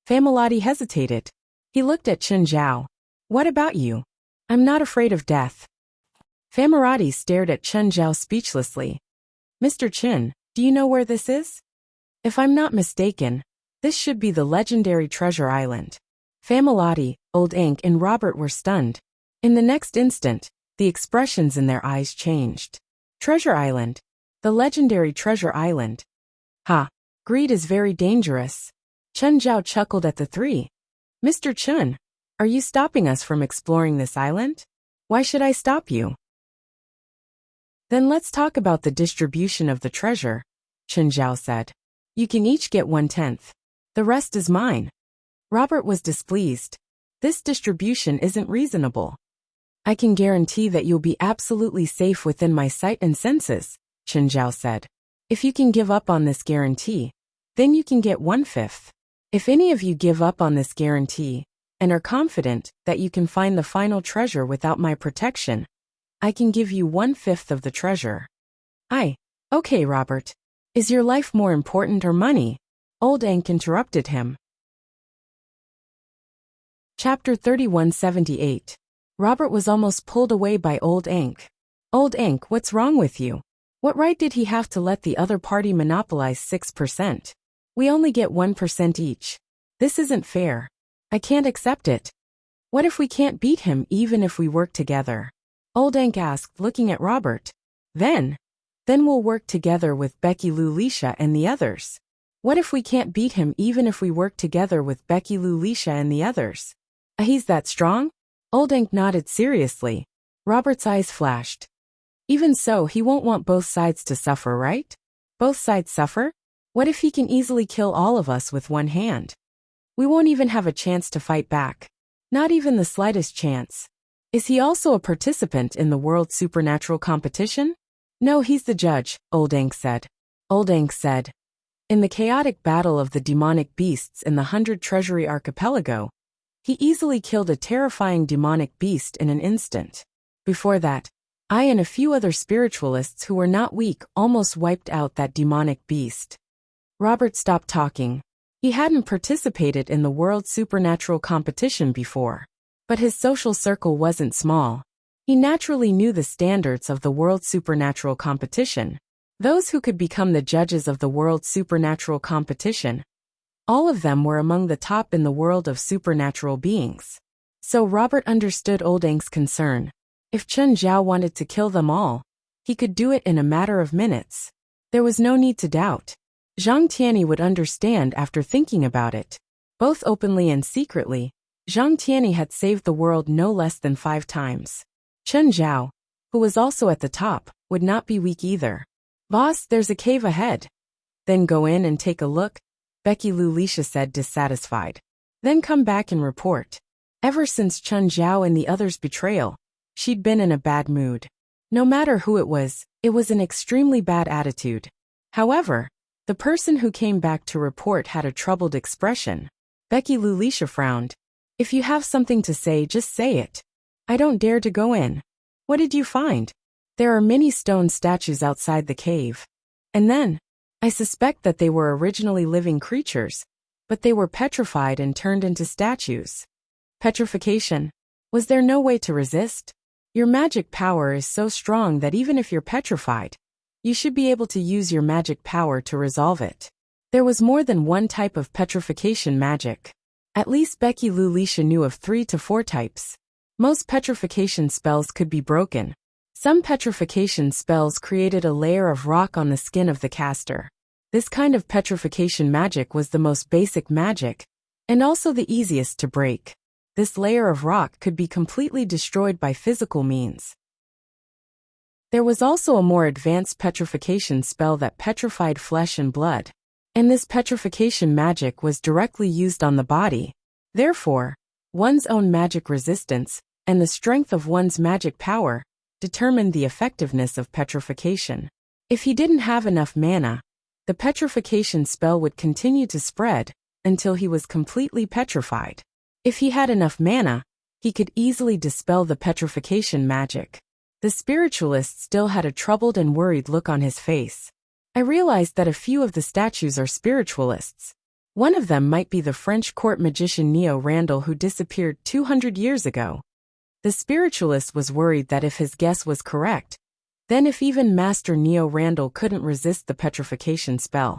Speaker 1: Familati hesitated. He looked at Chen Zhao. What about you? I'm not afraid of death. Familati stared at Chen Zhao speechlessly. Mr. Chen, do you know where this is? If I'm not mistaken, this should be the legendary Treasure Island. Familati, Old Ink and Robert were stunned. In the next instant, the expressions in their eyes changed. Treasure Island. The legendary Treasure Island. Ha! Greed is very dangerous. Chen Zhao chuckled at the three. Mr. Chen, are you stopping us from exploring this island? Why should I stop you? Then let's talk about the distribution of the treasure, Chen Zhao said. You can each get 1/10. The rest is mine. Robert was displeased. This distribution isn't reasonable. I can guarantee that you'll be absolutely safe within my sight and senses, Chen Zhao said. If you can give up on this guarantee, then you can get 1/5. If any of you give up on this guarantee, and are confident that you can find the final treasure without my protection, I can give you 1/5 of the treasure. Okay, Robert. Is your life more important or money? Old Ink interrupted him. Chapter 3178. Robert was almost pulled away by Old Ink. Old Ink, what's wrong with you? What right did he have to let the other party monopolize 6%? We only get 1% each. This isn't fair. I can't accept it. What if we can't beat him even if we work together? Old Ink asked, looking at Robert. Then we'll work together with Becky Lou Lisha and the others. What if we can't beat him even if we work together with Becky Lou Lisha and the others? He's that strong? Old Ink nodded seriously. Robert's eyes flashed. Even so, he won't want both sides to suffer, right? Both sides suffer? What if he can easily kill all of us with one hand? We won't even have a chance to fight back. Not even the slightest chance. Is he also a participant in the World Supernatural competition? No, he's the judge, Old Ink said. Old Ink said. In the chaotic battle of the demonic beasts in the 100 Treasury Archipelago, he easily killed a terrifying demonic beast in an instant. Before that, I and a few other spiritualists who were not weak almost wiped out that demonic beast. Robert stopped talking. He hadn't participated in the World Supernatural competition before. But his social circle wasn't small. He naturally knew the standards of the World Supernatural competition. Those who could become the judges of the World Supernatural competition. All of them were among the top in the world of supernatural beings. So Robert understood Old Ink's concern. If Chen Zhao wanted to kill them all, he could do it in a matter of minutes. There was no need to doubt. Zhang Tianyi would understand after thinking about it. Both openly and secretly, Zhang Tianyi had saved the world no less than 5 times. Chen Zhao, who was also at the top, would not be weak either. Boss, there's a cave ahead. Then go in and take a look, Becky Lou Lisha said, dissatisfied. Then come back and report. Ever since Chen Zhao and the others' betrayal, she'd been in a bad mood. No matter who it was an extremely bad attitude. However, the person who came back to report had a troubled expression. Becky Lou Lisha frowned. If you have something to say, just say it. I don't dare to go in. What did you find? There are many stone statues outside the cave. And then, I suspect that they were originally living creatures, but they were petrified and turned into statues. Petrification. Was there no way to resist? Your magic power is so strong that even if you're petrified, you should be able to use your magic power to resolve it. There was more than one type of petrification magic. At least Becky Lou Lisha knew of 3 to 4 types. Most petrification spells could be broken. Some petrification spells created a layer of rock on the skin of the caster. This kind of petrification magic was the most basic magic, and also the easiest to break. This layer of rock could be completely destroyed by physical means. There was also a more advanced petrification spell that petrified flesh and blood, and this petrification magic was directly used on the body. Therefore, one's own magic resistance, and the strength of one's magic power, determined the effectiveness of petrification. If he didn't have enough mana, the petrification spell would continue to spread until he was completely petrified. If he had enough mana, he could easily dispel the petrification magic. The spiritualist still had a troubled and worried look on his face. I realized that a few of the statues are spiritualists. One of them might be the French court magician Neo Randall who disappeared 200 years ago. The spiritualist was worried that if his guess was correct, then if even Master Neo Randall couldn't resist the petrification spell,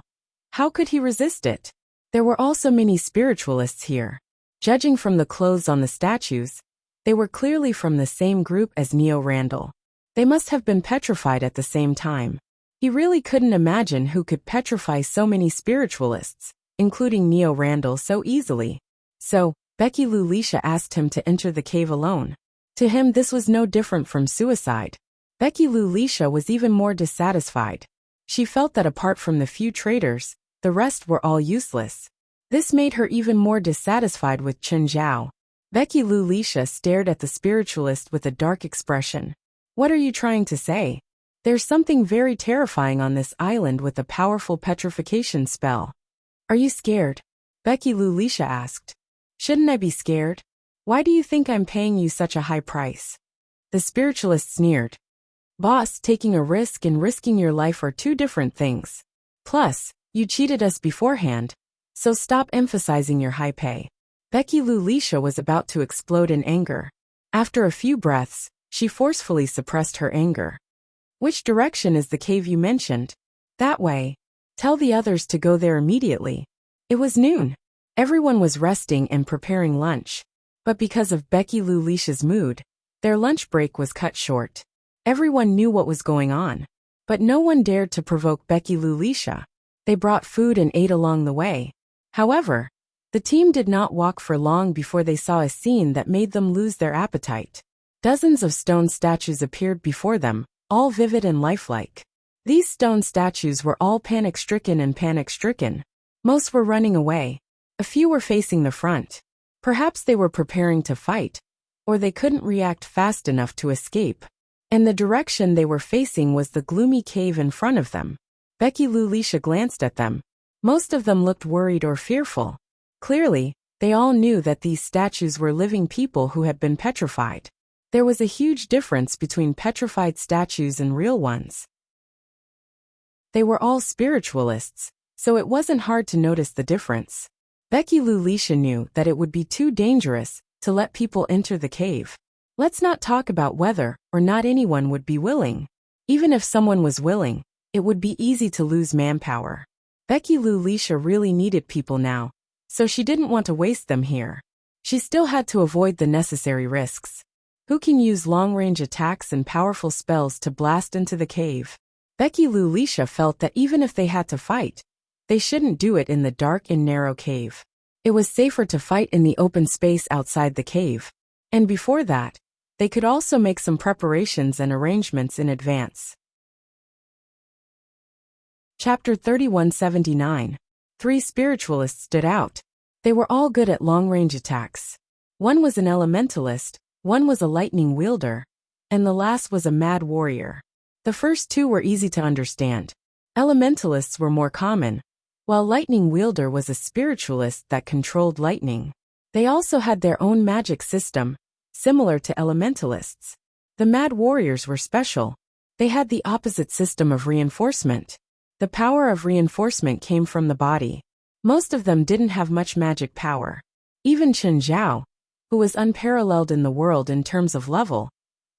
Speaker 1: how could he resist it? There were also many spiritualists here. Judging from the clothes on the statues, they were clearly from the same group as Neo Randall. They must have been petrified at the same time. He really couldn't imagine who could petrify so many spiritualists, including Neo Randall, so easily. So, Becky Lulisha asked him to enter the cave alone. To him this was no different from suicide. Becky Lulisha was even more dissatisfied. She felt that apart from the few traitors, the rest were all useless. This made her even more dissatisfied with Chen Zhao. Becky Lulisha stared at the spiritualist with a dark expression. What are you trying to say? There's something very terrifying on this island with a powerful petrification spell. Are you scared? Becky Lulisha asked. Shouldn't I be scared? Why do you think I'm paying you such a high price? The spiritualist sneered. Boss, taking a risk and risking your life are two different things. Plus, you cheated us beforehand, so stop emphasizing your high pay. Becky Lulisha was about to explode in anger. After a few breaths, she forcefully suppressed her anger. Which direction is the cave you mentioned? That way. Tell the others to go there immediately. It was noon. Everyone was resting and preparing lunch. But because of Becky Lulisha's mood, their lunch break was cut short. Everyone knew what was going on, but no one dared to provoke Becky Lulisha. They brought food and ate along the way. However, the team did not walk for long before they saw a scene that made them lose their appetite. Dozens of stone statues appeared before them, all vivid and lifelike. These stone statues were all panic-stricken. Most were running away. A few were facing the front. Perhaps they were preparing to fight, or they couldn't react fast enough to escape. And the direction they were facing was the gloomy cave in front of them. Becky Lulisha glanced at them. Most of them looked worried or fearful. Clearly, they all knew that these statues were living people who had been petrified. There was a huge difference between petrified statues and real ones. They were all spiritualists, so it wasn't hard to notice the difference. Becky Lulisha knew that it would be too dangerous to let people enter the cave. Let's not talk about whether or not anyone would be willing. Even if someone was willing, it would be easy to lose manpower. Becky Lulisha really needed people now, so she didn't want to waste them here. She still had to avoid the necessary risks. Who can use long-range attacks and powerful spells to blast into the cave? Becky Lulisha felt that even if they had to fight, they shouldn't do it in the dark and narrow cave. It was safer to fight in the open space outside the cave. And before that, they could also make some preparations and arrangements in advance. Chapter 3179. 3 spiritualists stood out. They were all good at long-range attacks. One was an elementalist, one was a lightning wielder, and the last was a mad warrior. The first two were easy to understand. Elementalists were more common, while lightning wielder was a spiritualist that controlled lightning. They also had their own magic system, similar to elementalists. The mad warriors were special. They had the opposite system of reinforcement. The power of reinforcement came from the body. Most of them didn't have much magic power. Even Chen Zhao, who was unparalleled in the world in terms of level,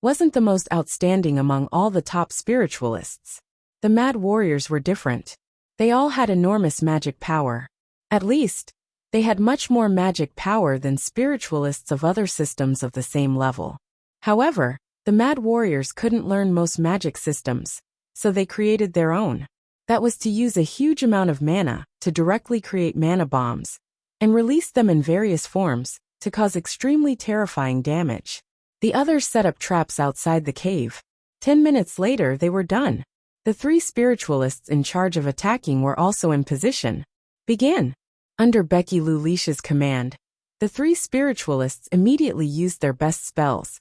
Speaker 1: wasn't the most outstanding among all the top spiritualists. The mad warriors were different. They all had enormous magic power. At least, they had much more magic power than spiritualists of other systems of the same level. However, the mad warriors couldn't learn most magic systems, so they created their own. That was to use a huge amount of mana to directly create mana bombs and release them in various forms to cause extremely terrifying damage. The others set up traps outside the cave. 10 minutes later, they were done. The 3 spiritualists in charge of attacking were also in position. Begin. Under Becky Lou Leash's command, the 3 spiritualists immediately used their best spells,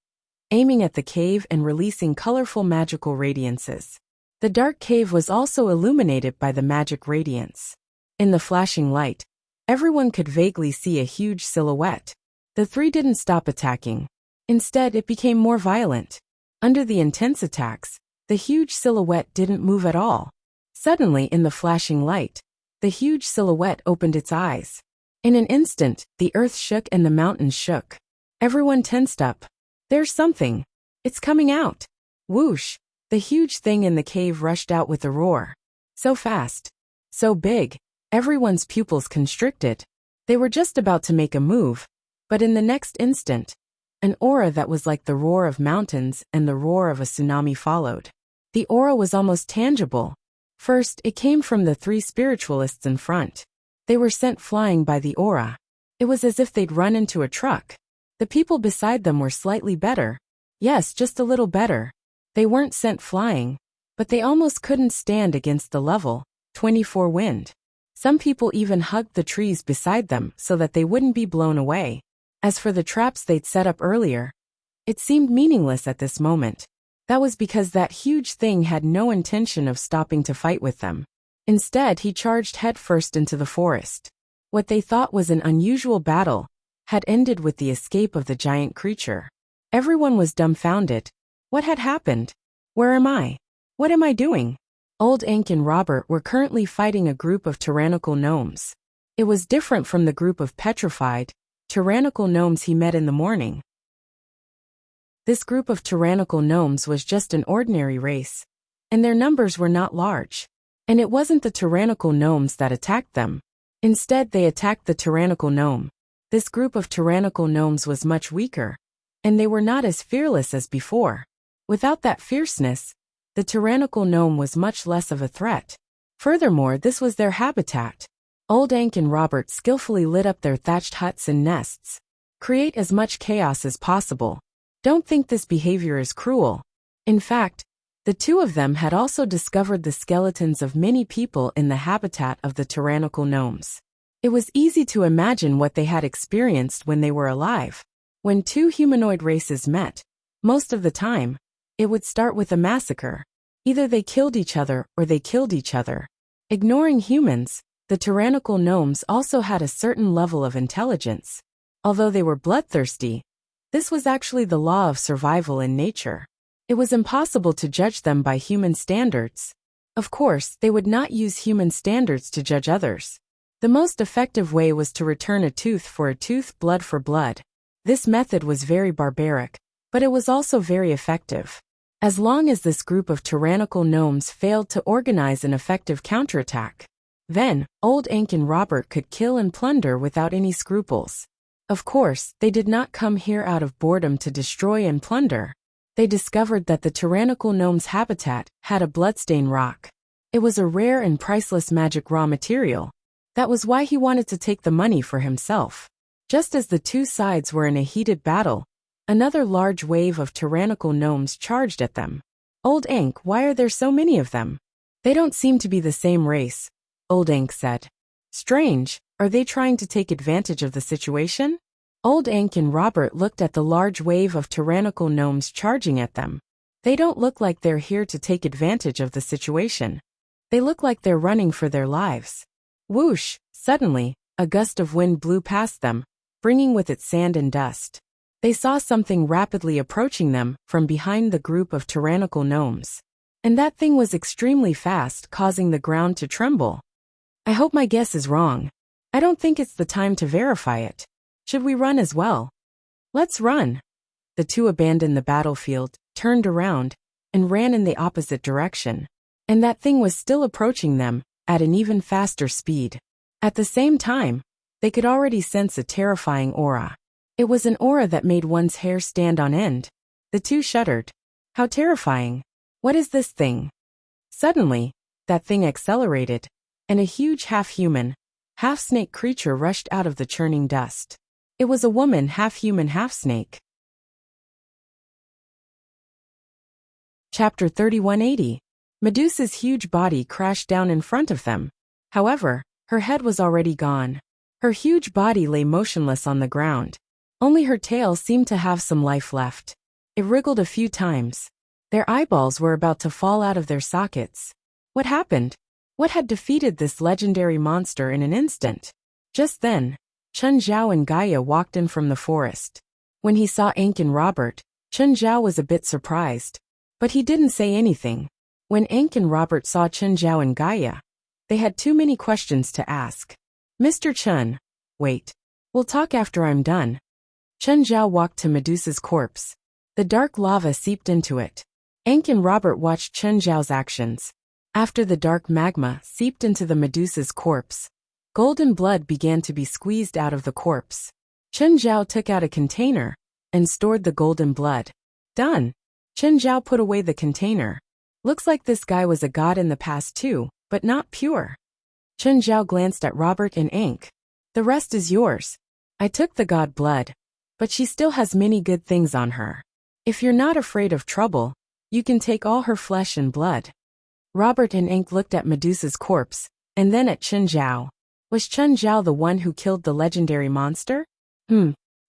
Speaker 1: aiming at the cave and releasing colorful magical radiances. The dark cave was also illuminated by the magic radiance. In the flashing light, everyone could vaguely see a huge silhouette. The 3 didn't stop attacking. Instead, it became more violent. Under the intense attacks, the huge silhouette didn't move at all. Suddenly, in the flashing light, the huge silhouette opened its eyes. In an instant, the earth shook and the mountains shook. Everyone tensed up. There's something. It's coming out. Whoosh! The huge thing in the cave rushed out with a roar. So fast. So big. Everyone's pupils constricted. They were just about to make a move, but in the next instant, an aura that was like the roar of mountains and the roar of a tsunami followed. The aura was almost tangible. First, it came from the 3 spiritualists in front. They were sent flying by the aura. It was as if they'd run into a truck. The people beside them were slightly better. Yes, just a little better. They weren't sent flying, but they almost couldn't stand against the level 24 wind. Some people even hugged the trees beside them so that they wouldn't be blown away. As for the traps they'd set up earlier, it seemed meaningless at this moment. That was because that huge thing had no intention of stopping to fight with them. Instead, he charged headfirst into the forest. What they thought was an unusual battle had ended with the escape of the giant creature. Everyone was dumbfounded. What had happened? Where am I? What am I doing? Old Ink and Robert were currently fighting a group of tyrannical gnomes. It was different from the group of petrified, tyrannical gnomes he met in the morning. This group of tyrannical gnomes was just an ordinary race, and their numbers were not large. And it wasn't the tyrannical gnomes that attacked them. Instead, they attacked the tyrannical gnome. This group of tyrannical gnomes was much weaker, and they were not as fearless as before. Without that fierceness, the tyrannical gnome was much less of a threat. Furthermore, this was their habitat. Old Ink and Robert skillfully lit up their thatched huts and nests. Create as much chaos as possible. Don't think this behavior is cruel. In fact, the 2 of them had also discovered the skeletons of many people in the habitat of the tyrannical gnomes. It was easy to imagine what they had experienced when they were alive. When 2 humanoid races met, most of the time, it would start with a massacre. Either they killed each other or they killed each other. Ignoring humans, the tyrannical gnomes also had a certain level of intelligence. Although they were bloodthirsty, this was actually the law of survival in nature. It was impossible to judge them by human standards. Of course, they would not use human standards to judge others. The most effective way was to return a tooth for a tooth, blood for blood. This method was very barbaric, but it was also very effective. As long as this group of tyrannical gnomes failed to organize an effective counterattack, then Old Ink and Robert could kill and plunder without any scruples. Of course, they did not come here out of boredom to destroy and plunder. They discovered that the tyrannical gnome's habitat had a bloodstain rock. It was a rare and priceless magic raw material. That was why he wanted to take the money for himself. Just as the 2 sides were in a heated battle, another large wave of tyrannical gnomes charged at them. Old Ink, why are there so many of them? They don't seem to be the same race, Old Ink said. Strange, are they trying to take advantage of the situation? Old Ink and Robert looked at the large wave of tyrannical gnomes charging at them. They don't look like they're here to take advantage of the situation. They look like they're running for their lives. Whoosh! Suddenly, a gust of wind blew past them, bringing with it sand and dust. They saw something rapidly approaching them from behind the group of tyrannical gnomes. And that thing was extremely fast, causing the ground to tremble. I hope my guess is wrong. I don't think it's the time to verify it. Should we run as well? Let's run. The 2 abandoned the battlefield, turned around, and ran in the opposite direction. And that thing was still approaching them, at an even faster speed. At the same time, they could already sense a terrifying aura. It was an aura that made one's hair stand on end. The 2 shuddered. How terrifying. What is this thing? Suddenly, that thing accelerated, and a huge half-human, half-snake creature rushed out of the churning dust. It was a woman, half-human, half-snake. Chapter 3180. Medusa's huge body crashed down in front of them. However, her head was already gone. Her huge body lay motionless on the ground. Only her tail seemed to have some life left. It wriggled a few times. Their eyeballs were about to fall out of their sockets. What happened? What had defeated this legendary monster in an instant? Just then, Chun Zhao and Gaia walked in from the forest. When he saw Ankh and Robert, Chun Zhao was a bit surprised. But he didn't say anything. When Ankh and Robert saw Chun Zhao and Gaia, they had too many questions to ask. Mr. Chun, wait. We'll talk after I'm done. Chun Zhao walked to Medusa's corpse. The dark lava seeped into it. Ankh and Robert watched Chun Zhao's actions. After the dark magma seeped into the Medusa's corpse, golden blood began to be squeezed out of the corpse. Chun Zhao took out a container and stored the golden blood. Done. Chun Zhao put away the container. Looks like this guy was a god in the past too, but not pure. Chun Zhao glanced at Robert and Ankh. The rest is yours. I took the god blood, but she still has many good things on her. If you're not afraid of trouble, you can take all her flesh and blood. Robert and Ankh looked at Medusa's corpse, and then at Chun Zhao. Was Chun Zhao the one who killed the legendary monster?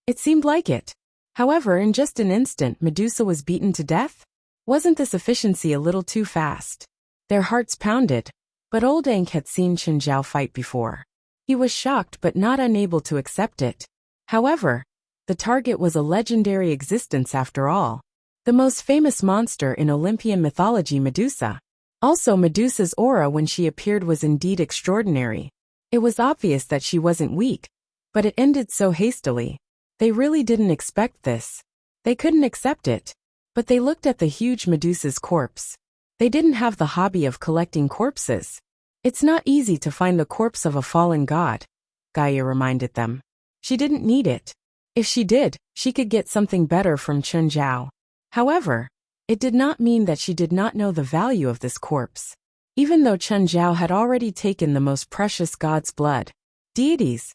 Speaker 1: It seemed like it. However, in just an instant Medusa was beaten to death? Wasn't this efficiency a little too fast? Their hearts pounded, but old Ankh had seen Chun Zhao fight before. He was shocked but not unable to accept it. However, the target was a legendary existence after all. The most famous monster in Olympian mythology, Medusa. Also, Medusa's aura when she appeared was indeed extraordinary. It was obvious that she wasn't weak, but it ended so hastily. They really didn't expect this. They couldn't accept it. But they looked at the huge Medusa's corpse. They didn't have the hobby of collecting corpses. It's not easy to find the corpse of a fallen god, Gaia reminded them. She didn't need it. If she did, she could get something better from Chun Zhao. However, it did not mean that she did not know the value of this corpse. Even though Chun Zhao had already taken the most precious god's blood. Deities.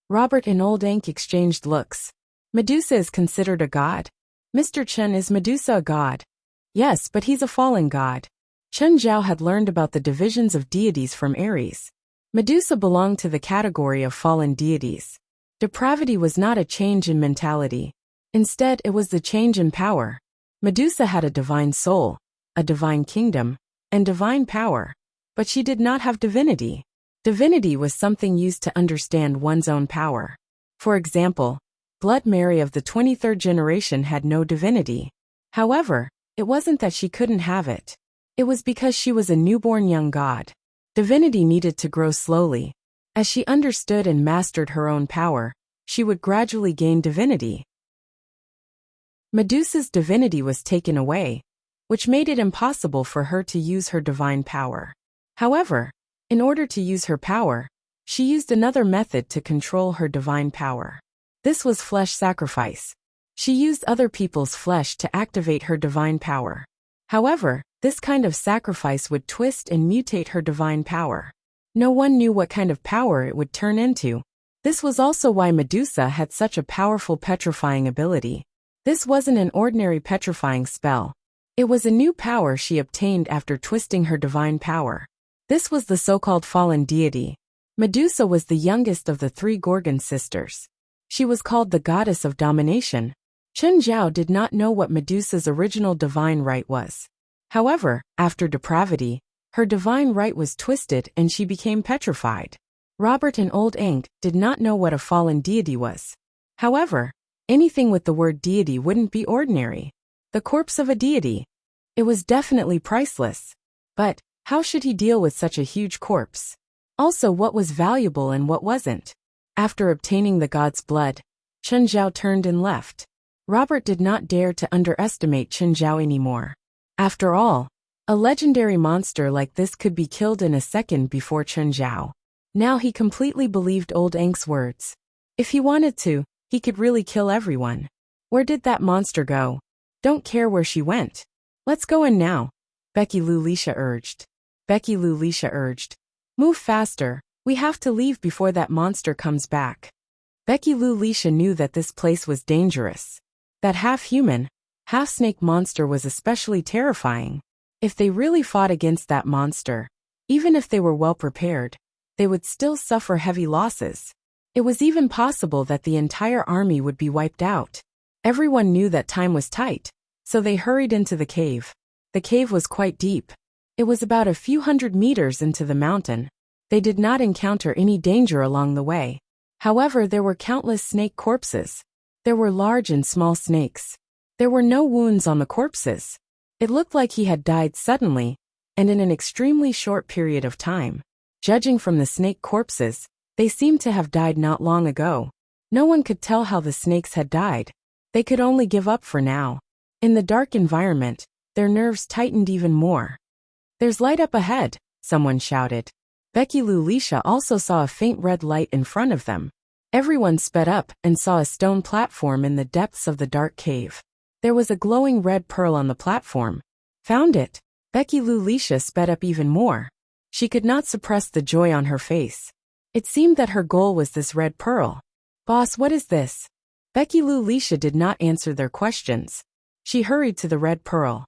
Speaker 1: Robert and old Ankh exchanged looks. Medusa is considered a god? Mr. Chun, is Medusa a god? Yes, but he's a fallen god. Chun Zhao had learned about the divisions of deities from Ares. Medusa belonged to the category of fallen deities. Depravity was not a change in mentality. Instead, it was the change in power. Medusa had a divine soul, a divine kingdom, and divine power. But she did not have divinity. Divinity was something used to understand one's own power. For example, Blood Mary of the 23rd generation had no divinity. However, it wasn't that she couldn't have it. It was because she was a newborn young god. Divinity needed to grow slowly. As she understood and mastered her own power, she would gradually gain divinity. Medusa's divinity was taken away, which made it impossible for her to use her divine power. However, in order to use her power, she used another method to control her divine power. This was flesh sacrifice. She used other people's flesh to activate her divine power. However, this kind of sacrifice would twist and mutate her divine power. No one knew what kind of power it would turn into. This was also why Medusa had such a powerful petrifying ability. This wasn't an ordinary petrifying spell. It was a new power she obtained after twisting her divine power. This was the so-called fallen deity. Medusa was the youngest of the three Gorgon sisters. She was called the goddess of domination. Chun Zhao did not know what Medusa's original divine right was. However, after depravity, her divine right was twisted and she became petrified. Robert and old Ankh did not know what a fallen deity was. However, anything with the word deity wouldn't be ordinary. The corpse of a deity. It was definitely priceless. But how should he deal with such a huge corpse? Also, what was valuable and what wasn't? After obtaining the god's blood, Chun Zhao turned and left. Robert did not dare to underestimate Chun Zhao anymore. After all, a legendary monster like this could be killed in a second before Chun Zhao. Now he completely believed old Ankh's words. If he wanted to, he could really kill everyone. Where did that monster go? Don't care where she went. Let's go in now, Becky Lulisha urged. Becky Lou Lisha urged. Move faster, we have to leave before that monster comes back. Becky Lou Lisha knew that this place was dangerous. That half-human, half-snake monster was especially terrifying. If they really fought against that monster, even if they were well prepared, they would still suffer heavy losses. It was even possible that the entire army would be wiped out. Everyone knew that time was tight, so they hurried into the cave. The cave was quite deep. It was about a few hundred meters into the mountain. They did not encounter any danger along the way. However, there were countless snake corpses. There were large and small snakes. There were no wounds on the corpses. It looked like he had died suddenly, and in an extremely short period of time. Judging from the snake corpses, they seemed to have died not long ago. No one could tell how the snakes had died. They could only give up for now. In the dark environment, their nerves tightened even more. There's light up ahead, someone shouted. Becky Lou Lisha also saw a faint red light in front of them. Everyone sped up and saw a stone platform in the depths of the dark cave. There was a glowing red pearl on the platform. Found it. Becky Lou Lisha sped up even more. She could not suppress the joy on her face. It seemed that her goal was this red pearl. Boss, what is this? Becky Lou Lisha did not answer their questions. She hurried to the red pearl.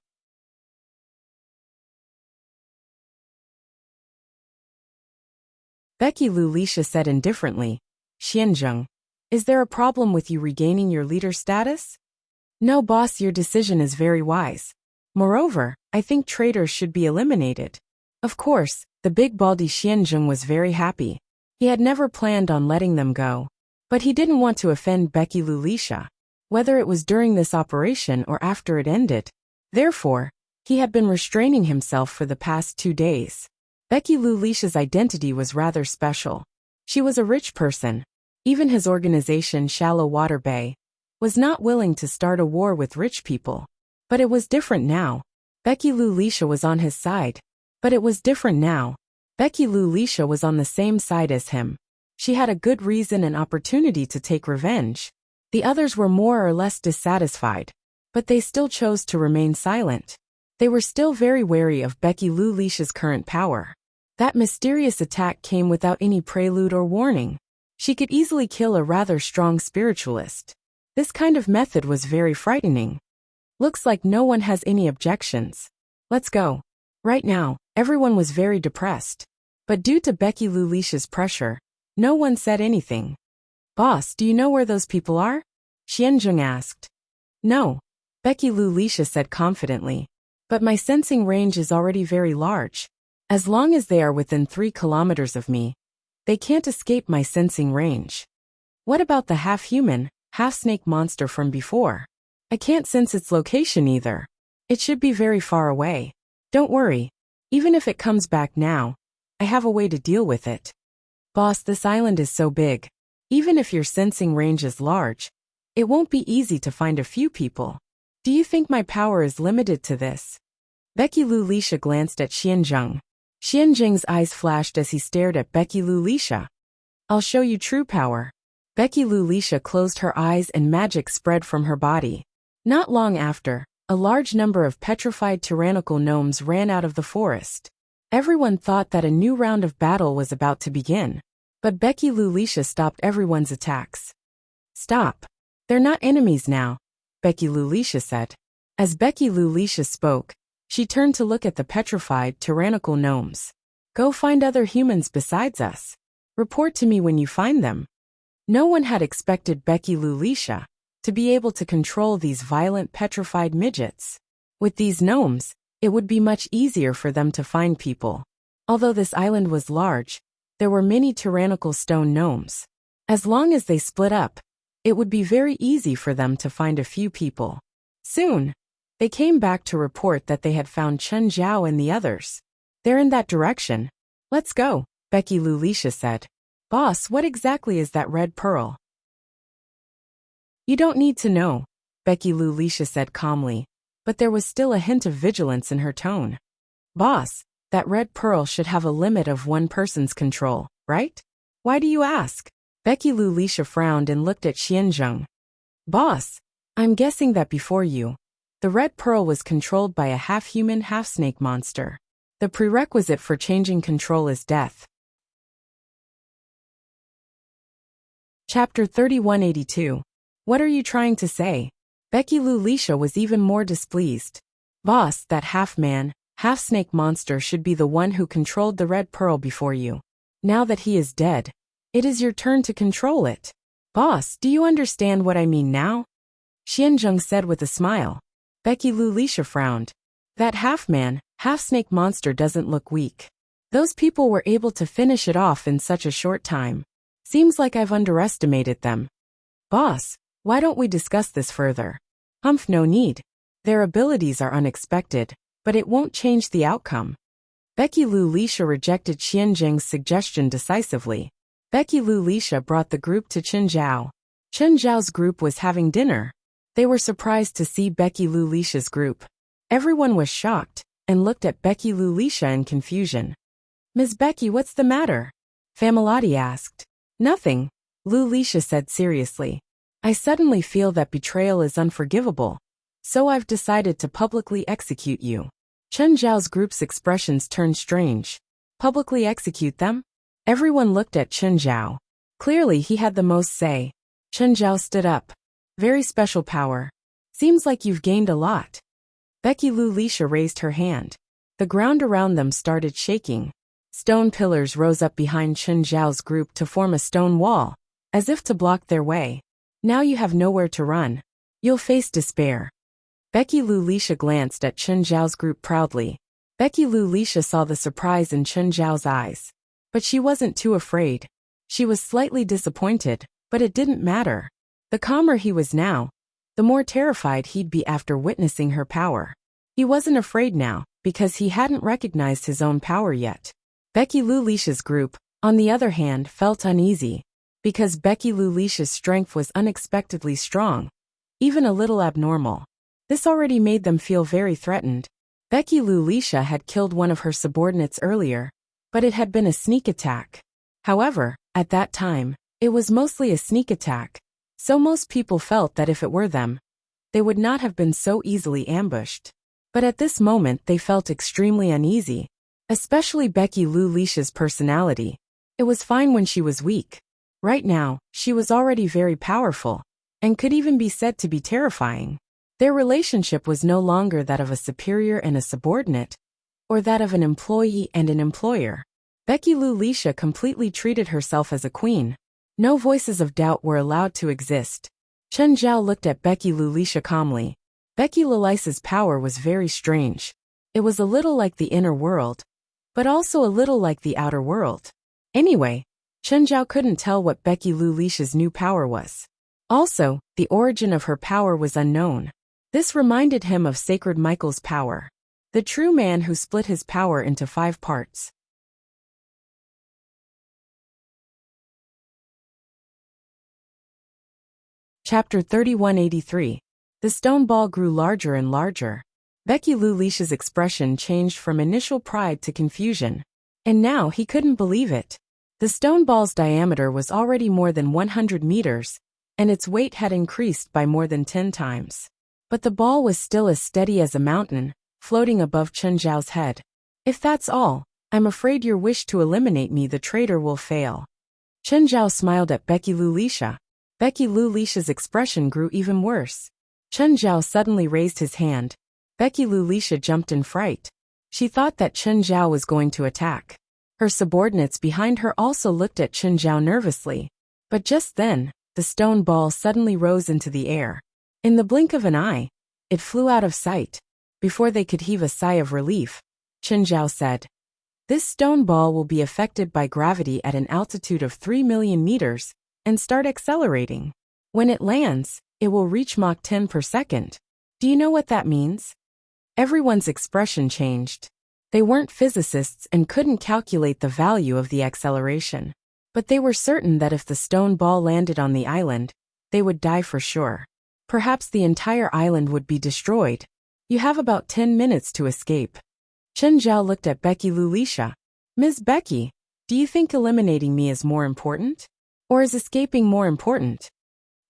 Speaker 1: Becky Lou Lisha said indifferently, Xianzheng, is there a problem with you regaining your leader status? No, boss, your decision is very wise. Moreover, I think traitors should be eliminated. Of course, the big baldy Xianzheng was very happy. He had never planned on letting them go. But he didn't want to offend Becky Lou Lisha, whether it was during this operation or after it ended. Therefore, he had been restraining himself for the past 2 days. Becky Lou Lisha's identity was rather special. She was a rich person. Even his organization Shallow Water Bay was not willing to start a war with rich people. But it was different now. Becky Lou Lisha was on his side. But it was different now. Becky Lou Lisha was on the same side as him. She had a good reason and opportunity to take revenge. The others were more or less dissatisfied. But they still chose to remain silent. They were still very wary of Becky Lou Lisha's current power. That mysterious attack came without any prelude or warning. She could easily kill a rather strong spiritualist. This kind of method was very frightening. Looks like no one has any objections. Let's go. Right now, everyone was very depressed. But due to Becky Lou Lisha's pressure, no one said anything. Boss, do you know where those people are? Xianzheng asked. No, Becky Lou Lisha said confidently. But my sensing range is already very large. As long as they are within 3 kilometers of me, they can't escape my sensing range. What about the half-human, half-snake monster from before? I can't sense its location either. It should be very far away. Don't worry. Even if it comes back now, I have a way to deal with it. Boss, this island is so big. Even if your sensing range is large, it won't be easy to find a few people. Do you think my power is limited to this? Becky Lou Lisha glanced at Xianzheng. Xianzheng's eyes flashed as he stared at Becky Lou Lisha. I'll show you true power. Becky Lou Lisha closed her eyes and magic spread from her body. Not long after, a large number of petrified tyrannical gnomes ran out of the forest. Everyone thought that a new round of battle was about to begin. But Becky Lou Lisha stopped everyone's attacks. Stop. They're not enemies now, Becky Lou Lisha said. As Becky Lou Lisha spoke, she turned to look at the petrified, tyrannical gnomes. Go find other humans besides us. Report to me when you find them. No one had expected Becky Lou Lisha to be able to control these violent, petrified midgets. With these gnomes, it would be much easier for them to find people. Although this island was large, there were many tyrannical stone gnomes. As long as they split up, it would be very easy for them to find a few people. Soon, they came back to report that they had found Chen Zhao and the others. They're in that direction. Let's go, Becky Lou Lisha said. Boss, what exactly is that red pearl? You don't need to know, Becky Lou Lisha said calmly, but there was still a hint of vigilance in her tone. Boss, that red pearl should have a limit of one person's control, right? Why do you ask? Becky Lou Lisha frowned and looked at Xianzheng. Boss, I'm guessing that before you, the red pearl was controlled by a half-human, half-snake monster. The prerequisite for changing control is death. Chapter 3182. What are you trying to say? Becky Lou Lisha was even more displeased. Boss, that half-man, half-snake monster should be the one who controlled the red pearl before you. Now that he is dead, it is your turn to control it. Boss, do you understand what I mean now? Xianzheng said with a smile. Becky Lou Lisha frowned. That half-man, half-snake monster doesn't look weak. Those people were able to finish it off in such a short time. Seems like I've underestimated them. Boss, why don't we discuss this further? Humph, no need. Their abilities are unexpected, but it won't change the outcome. Becky Lou Lisha rejected Xianzheng's suggestion decisively. Becky Lou Lisha brought the group to Qinzhao. Qinzhao's group was having dinner. They were surprised to see Becky Lou Lisha's group. Everyone was shocked and looked at Becky Lou Lisha in confusion. Ms. Becky, what's the matter? Familati asked. Nothing, Lou Lisha said seriously. I suddenly feel that betrayal is unforgivable, so I've decided to publicly execute you. Qinzhao's group's expressions turned strange. Publicly execute them? Everyone looked at Qinzhao. Clearly he had the most say. Qinzhao stood up. Very special power. Seems like you've gained a lot. Becky Lou Lisha raised her hand. The ground around them started shaking. Stone pillars rose up behind Qinzhao's group to form a stone wall, as if to block their way. Now you have nowhere to run. You'll face despair. Becky Lou Lisha glanced at Qinzhao's group proudly. Becky Lou Lisha saw the surprise in Qinzhao's eyes. But she wasn't too afraid. She was slightly disappointed, but it didn't matter. The calmer he was now, the more terrified he'd be after witnessing her power. He wasn't afraid now, because he hadn't recognized his own power yet. Becky Lou Lisha's group, on the other hand, felt uneasy, because Becky Lou Lisha's strength was unexpectedly strong, even a little abnormal. This already made them feel very threatened. Becky Lou Lisha had killed one of her subordinates earlier, but it had been a sneak attack. However, at that time, it was mostly a sneak attack, so most people felt that if it were them, they would not have been so easily ambushed. But at this moment they felt extremely uneasy. Especially Becky Lou Lisha's personality. It was fine when she was weak. Right now, she was already very powerful, and could even be said to be terrifying. Their relationship was no longer that of a superior and a subordinate, or that of an employee and an employer. Becky Lou Lisha completely treated herself as a queen. No voices of doubt were allowed to exist. Qinzhao looked at Becky Lou Lisha calmly. Becky Lou Lisha's power was very strange. It was a little like the inner world, but also a little like the outer world. Anyway, Qinzhao couldn't tell what Becky Lou Lisha's new power was. Also, the origin of her power was unknown. This reminded him of Sacred Michael's power, the true man who split his power into 5 parts. Chapter 3183. The stone ball grew larger and larger. Becky Lou Lisha's expression changed from initial pride to confusion. And now he couldn't believe it. The stone ball's diameter was already more than 100 meters, and its weight had increased by more than 10 times. But the ball was still as steady as a mountain, floating above Qinzhao's head. If that's all, I'm afraid your wish to eliminate me, the traitor, will fail. Qinzhao smiled at Becky Lou Lisha. Becky Lou Lisha's expression grew even worse. Qinzhao suddenly raised his hand. Becky Lou Lisha jumped in fright. She thought that Qinzhao was going to attack. Her subordinates behind her also looked at Qinzhao nervously. But just then, the stone ball suddenly rose into the air. In the blink of an eye, it flew out of sight. Before they could heave a sigh of relief, Qinzhao said, "This stone ball will be affected by gravity at an altitude of 3 million meters and start accelerating. When it lands, it will reach Mach 10 per second. Do you know what that means?" Everyone's expression changed. They weren't physicists and couldn't calculate the value of the acceleration. But they were certain that if the stone ball landed on the island, they would die for sure. Perhaps the entire island would be destroyed. You have about 10 minutes to escape. Qinzhao looked at Becky Lou Lisha. Ms. Becky, do you think eliminating me is more important? Or is escaping more important?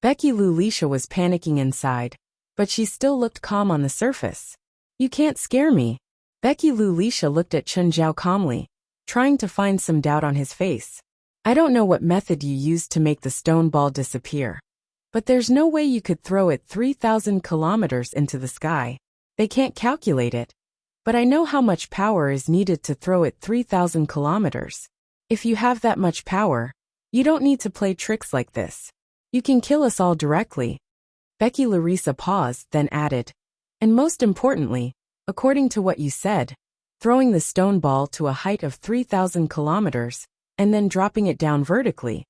Speaker 1: Becky Lou Lisha was panicking inside, but she still looked calm on the surface. You can't scare me. Becky Lou Lisha looked at Chen Zhao calmly, trying to find some doubt on his face. I don't know what method you used to make the stone ball disappear. But there's no way you could throw it 3,000 kilometers into the sky. They can't calculate it. But I know how much power is needed to throw it 3,000 kilometers. If you have that much power, you don't need to play tricks like this. You can kill us all directly. Becky Larissa paused, then added. And most importantly, according to what you said, throwing the stone ball to a height of 3,000 kilometers, and then dropping it down vertically.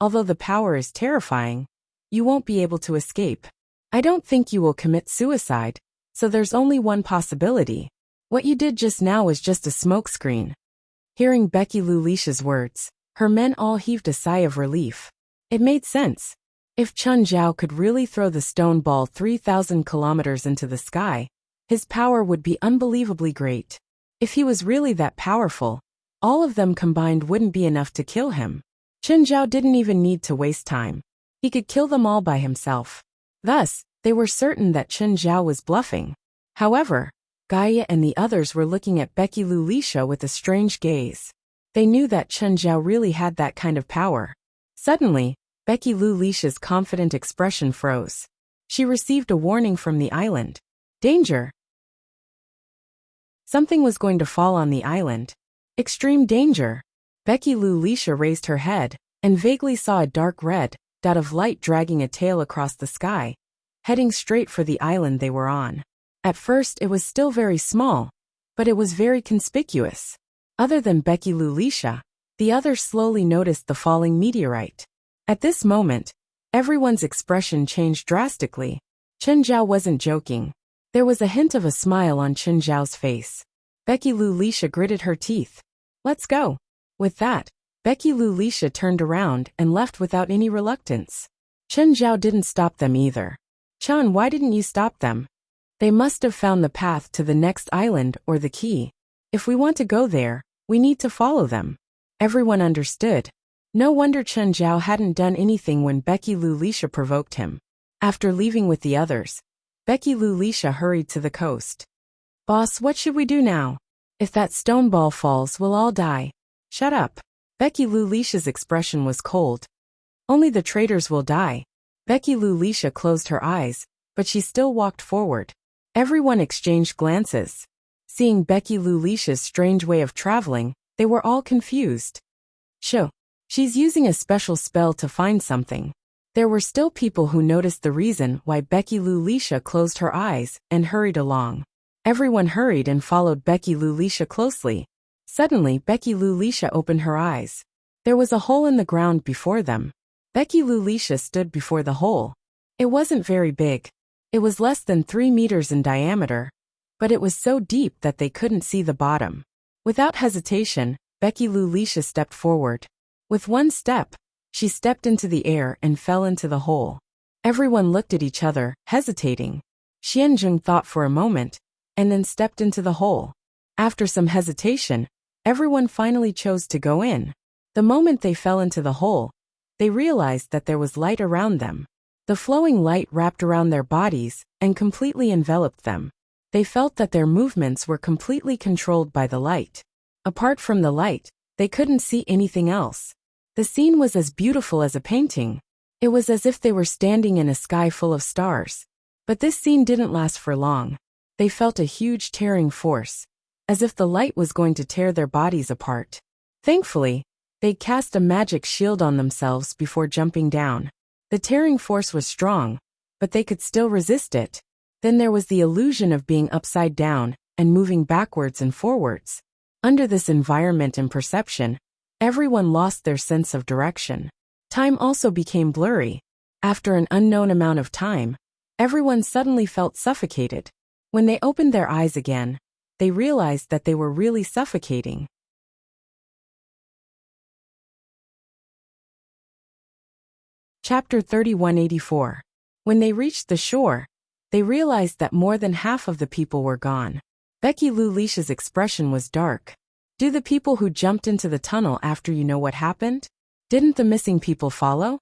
Speaker 1: Although the power is terrifying, you won't be able to escape. I don't think you will commit suicide, so there's only one possibility. What you did just now was just a smokescreen. Hearing Becky Lou Lisha's words, her men all heaved a sigh of relief. It made sense. If Chen Zhao could really throw the stone ball 3,000 kilometers into the sky, his power would be unbelievably great. If he was really that powerful, all of them combined wouldn't be enough to kill him. Chen Zhao didn't even need to waste time. He could kill them all by himself. Thus, they were certain that Chen Zhao was bluffing. However, Gaia and the others were looking at Becky Lou Lisha with a strange gaze. They knew that Chen Zhao really had that kind of power. Suddenly, Becky Lou Lisha's confident expression froze. She received a warning from the island. Danger! Something was going to fall on the island. Extreme danger! Becky Lou Lisha raised her head and vaguely saw a dark red dot of light dragging a tail across the sky, heading straight for the island they were on. At first it was still very small, but it was very conspicuous. Other than Becky Lou Lisha, the others slowly noticed the falling meteorite. At this moment, everyone's expression changed drastically. Chen Zhao wasn't joking. There was a hint of a smile on Chen Zhao's face. Becky Lou Lisha gritted her teeth. Let's go. With that, Becky Lou Lisha turned around and left without any reluctance. Chen Zhao didn't stop them either. Chen, why didn't you stop them? They must have found the path to the next island or the key. If we want to go there, we need to follow them. Everyone understood. No wonder Chen Zhao hadn't done anything when Becky Lou Lisha provoked him. After leaving with the others, Becky Lou Lisha hurried to the coast. Boss, what should we do now? If that stone ball falls, we'll all die. Shut up. Becky Lou Lisha's expression was cold. Only the traitors will die. Becky Lou Lisha closed her eyes, but she still walked forward. Everyone exchanged glances. Seeing Becky Lou Lisha's strange way of traveling, they were all confused. She's using a special spell to find something. There were still people who noticed the reason why Becky Lou Lisha closed her eyes and hurried along. Everyone hurried and followed Becky Lou Lisha closely. Suddenly, Becky Lou Lisha opened her eyes. There was a hole in the ground before them. Becky Lou Lisha stood before the hole. It wasn't very big. It was less than 3 meters in diameter, but it was so deep that they couldn't see the bottom. Without hesitation, Becky Lou Lisha stepped forward. With one step, she stepped into the air and fell into the hole. Everyone looked at each other, hesitating. Xianzheng thought for a moment, and then stepped into the hole. After some hesitation, everyone finally chose to go in. The moment they fell into the hole, they realized that there was light around them. The flowing light wrapped around their bodies and completely enveloped them. They felt that their movements were completely controlled by the light. Apart from the light, they couldn't see anything else. The scene was as beautiful as a painting. It was as if they were standing in a sky full of stars. But this scene didn't last for long. They felt a huge tearing force, as if the light was going to tear their bodies apart. Thankfully, they cast a magic shield on themselves before jumping down. The tearing force was strong, but they could still resist it. Then there was the illusion of being upside down and moving backwards and forwards. Under this environment and perception, everyone lost their sense of direction. Time also became blurry. After an unknown amount of time, everyone suddenly felt suffocated. When they opened their eyes again, they realized that they were really suffocating. Chapter 3184. When they reached the shore, they realized that more than half of the people were gone. Becky Lou Lisha's expression was dark. Do the people who jumped into the tunnel after you know what happened? Didn't the missing people follow?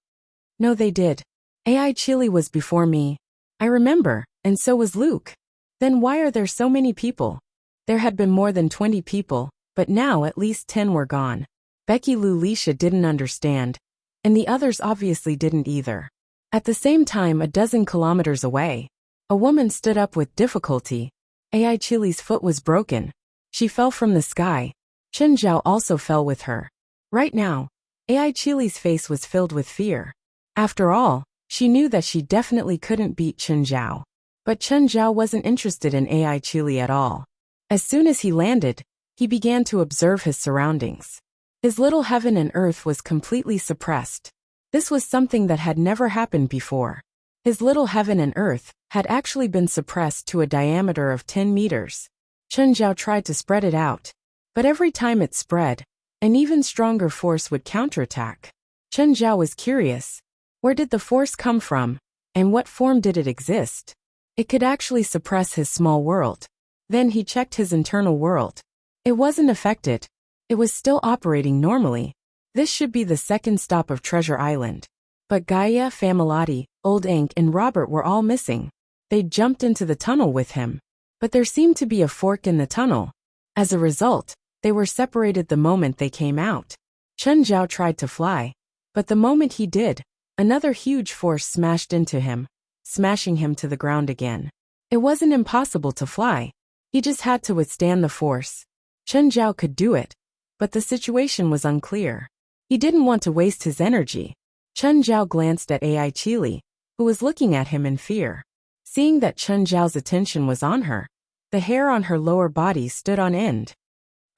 Speaker 1: No, they did. AI Chili was before me. I remember, and so was Luke. Then why are there so many people? There had been more than 20 people, but now at least 10 were gone. Becky Lulisha didn't understand, and the others obviously didn't either. At the same time, a dozen kilometers away, a woman stood up with difficulty. Ai Chili's foot was broken. She fell from the sky. Chen Zhao also fell with her. Right now, Ai Chili's face was filled with fear. After all, she knew that she definitely couldn't beat Chen Zhao. But Chen Zhao wasn't interested in Ai Chili at all. As soon as he landed, he began to observe his surroundings. His little heaven and earth was completely suppressed. This was something that had never happened before. His little heaven and earth had actually been suppressed to a diameter of 10 meters. Chen Zhao tried to spread it out, but every time it spread, an even stronger force would counterattack. Chen Zhao was curious. Where did the force come from, and what form did it exist? It could actually suppress his small world. Then he checked his internal world. It wasn't affected. It was still operating normally. This should be the second stop of Treasure Island. But Gaia, Familati, Old Ink and Robert were all missing. They'd jumped into the tunnel with him. But there seemed to be a fork in the tunnel. As a result, they were separated the moment they came out. Chen Zhao tried to fly. But the moment he did, another huge force smashed into him, smashing him to the ground again. It wasn't impossible to fly. He just had to withstand the force. Chen Zhao could do it. But the situation was unclear. He didn't want to waste his energy. Chen Zhao glanced at Ai Chili, who was looking at him in fear. Seeing that Chen Zhao's attention was on her, the hair on her lower body stood on end.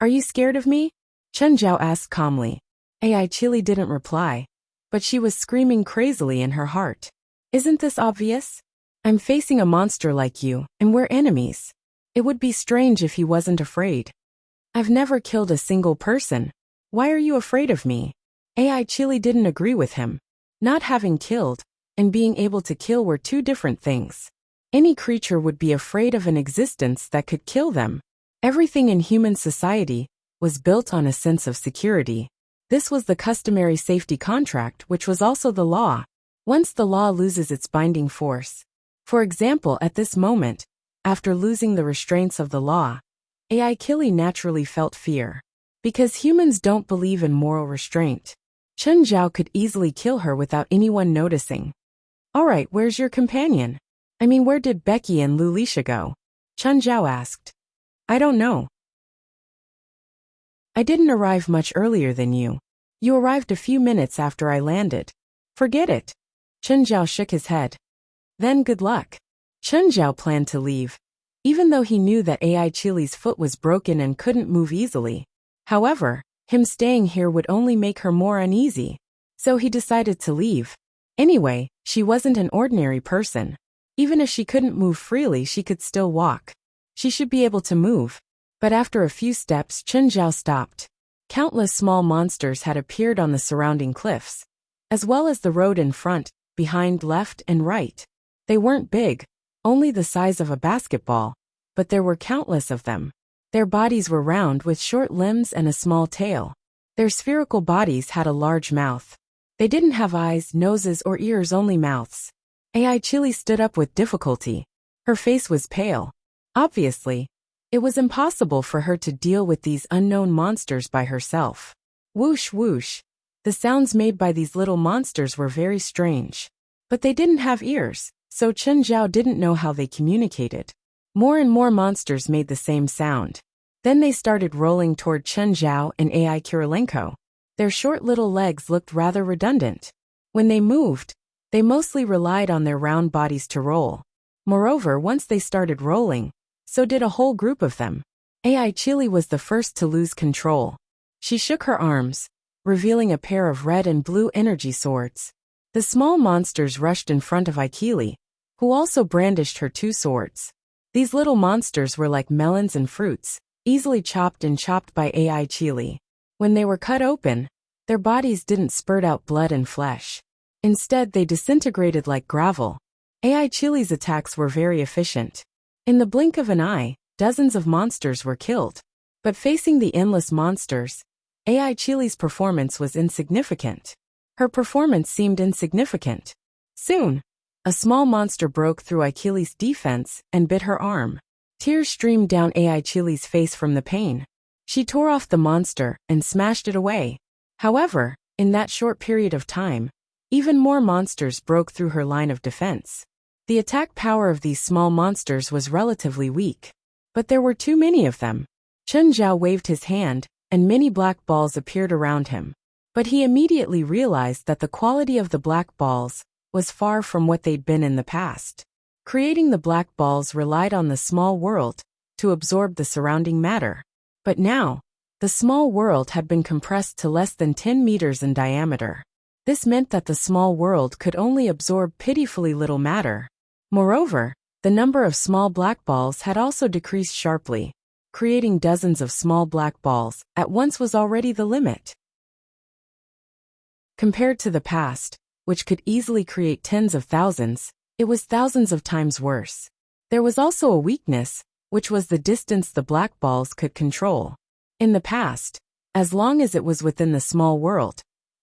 Speaker 1: "Are you scared of me?" Chen Zhao asked calmly. Ai Chili didn't reply, but she was screaming crazily in her heart. "Isn't this obvious? I'm facing a monster like you, and we're enemies. It would be strange if he wasn't afraid. I've never killed a single person. Why are you afraid of me?" Ai Chili didn't agree with him. Not having killed and being able to kill were two different things. Any creature would be afraid of an existence that could kill them. Everything in human society was built on a sense of security. This was the customary safety contract, which was also the law. Once the law loses its binding force, for example, at this moment, after losing the restraints of the law, Ai Chili naturally felt fear. Because humans don't believe in moral restraint, Chen Zhao could easily kill her without anyone noticing. "Alright, where's your companion? I mean, where did Becky and Lulisha go?" Chen Zhao asked. "I don't know. I didn't arrive much earlier than you. You arrived a few minutes after I landed." "Forget it." Chen Zhao shook his head. "Then good luck." Chen Zhao planned to leave, even though he knew that Ai Chili's foot was broken and couldn't move easily. However, him staying here would only make her more uneasy. So he decided to leave. Anyway, she wasn't an ordinary person. Even if she couldn't move freely, she could still walk. She should be able to move. But after a few steps, Chen Zhao stopped. Countless small monsters had appeared on the surrounding cliffs, as well as the road in front, behind, left, and right. They weren't big, only the size of a basketball, but there were countless of them. Their bodies were round with short limbs and a small tail. Their spherical bodies had a large mouth. They didn't have eyes, noses, or ears, only mouths. Ai Chili stood up with difficulty. Her face was pale. Obviously, it was impossible for her to deal with these unknown monsters by herself. Whoosh whoosh. The sounds made by these little monsters were very strange. But they didn't have ears, so Chen Zhao didn't know how they communicated. More and more monsters made the same sound. Then they started rolling toward Chen Zhao and Ai Kirilenko. Their short little legs looked rather redundant. When they moved, they mostly relied on their round bodies to roll. Moreover, once they started rolling, so did a whole group of them. Ai Chili was the first to lose control. She shook her arms, revealing a pair of red and blue energy swords. The small monsters rushed in front of Aikili, who also brandished her two swords. These little monsters were like melons and fruits, easily chopped and chopped by Ai Chili. When they were cut open, their bodies didn't spurt out blood and flesh. Instead, they disintegrated like gravel. Ai Chili's attacks were very efficient. In the blink of an eye, dozens of monsters were killed. But facing the endless monsters, Ai Chili's performance was insignificant. Her performance seemed insignificant. Soon, a small monster broke through Aikili's defense and bit her arm. Tears streamed down Ai Chili's face from the pain. She tore off the monster and smashed it away. However, in that short period of time, even more monsters broke through her line of defense. The attack power of these small monsters was relatively weak, but there were too many of them. Chen Zhao waved his hand, and many black balls appeared around him. But he immediately realized that the quality of the black balls was far from what they'd been in the past. Creating the black balls relied on the small world to absorb the surrounding matter. But now, the small world had been compressed to less than 10 meters in diameter. This meant that the small world could only absorb pitifully little matter. Moreover, the number of small black balls had also decreased sharply. Creating dozens of small black balls at once was already the limit. Compared to the past, which could easily create tens of thousands, it was thousands of times worse. There was also a weakness, which was the distance the black balls could control. In the past, as long as it was within the small world,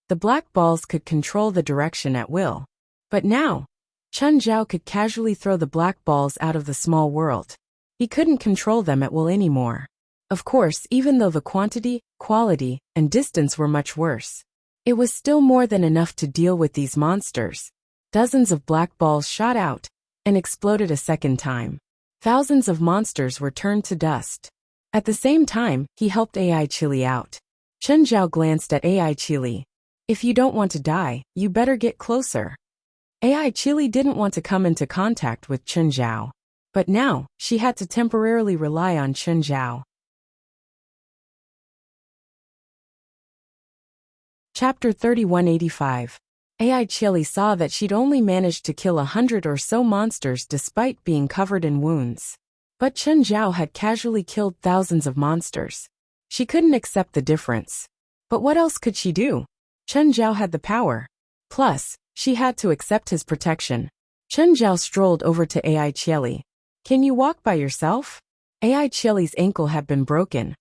Speaker 1: the black balls could control the direction at will. But now, Chen Zhao could casually throw the black balls out of the small world. He couldn't control them at will anymore. Of course, even though the quantity, quality, and distance were much worse, it was still more than enough to deal with these monsters. Dozens of black balls shot out and exploded a second time. Thousands of monsters were turned to dust. At the same time, he helped Ai Chili out. Chen Zhao glanced at Ai Chili. If you don't want to die, you better get closer. Ai Chili didn't want to come into contact with Chen Zhao. But now, she had to temporarily rely on Chen Zhao. Chapter 3185. Ai Chili saw that she'd only managed to kill 100 or so monsters despite being covered in wounds. But Chen Zhao had casually killed thousands of monsters. She couldn't accept the difference. But what else could she do? Chen Zhao had the power. Plus, she had to accept his protection. Chen Zhao strolled over to Ai Chili. Can you walk by yourself? Ai Chili's ankle had been broken,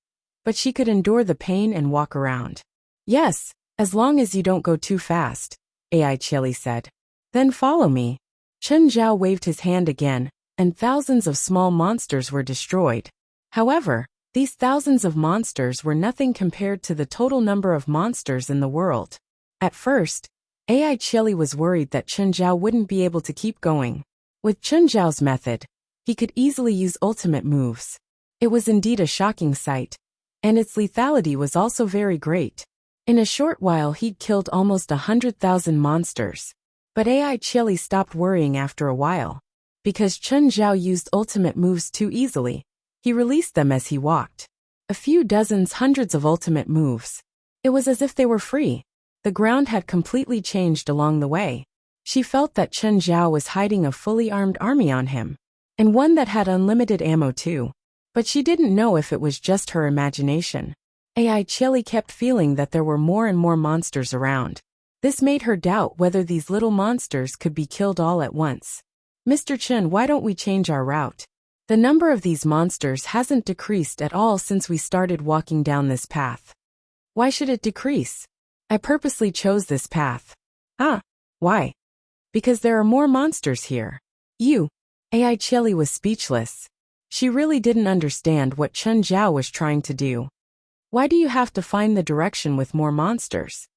Speaker 1: but she could endure the pain and walk around. Yes, as long as you don't go too fast, Ai Chili said. Then follow me. Chen Zhao waved his hand again, and thousands of small monsters were destroyed. However, these thousands of monsters were nothing compared to the total number of monsters in the world. At first, Ai Chili was worried that Chen Zhao wouldn't be able to keep going. With Chen Zhao's method, he could easily use ultimate moves. It was indeed a shocking sight, and its lethality was also very great. In a short while he'd killed almost 100,000 monsters. But Ai Chili stopped worrying after a while. Because Chen Zhao used ultimate moves too easily, he released them as he walked. A few dozens, hundreds of ultimate moves. It was as if they were free. The ground had completely changed along the way. She felt that Chen Zhao was hiding a fully armed army on him. And one that had unlimited ammo too. But she didn't know if it was just her imagination. Ai Chili kept feeling that there were more and more monsters around. This made her doubt whether these little monsters could be killed all at once. Mr. Chen, why don't we change our route? The number of these monsters hasn't decreased at all since we started walking down this path. Why should it decrease? I purposely chose this path. Ah, why? Because there are more monsters here. Ai Chili was speechless. She really didn't understand what Chen Zhao was trying to do. Why do you have to find the direction with more monsters?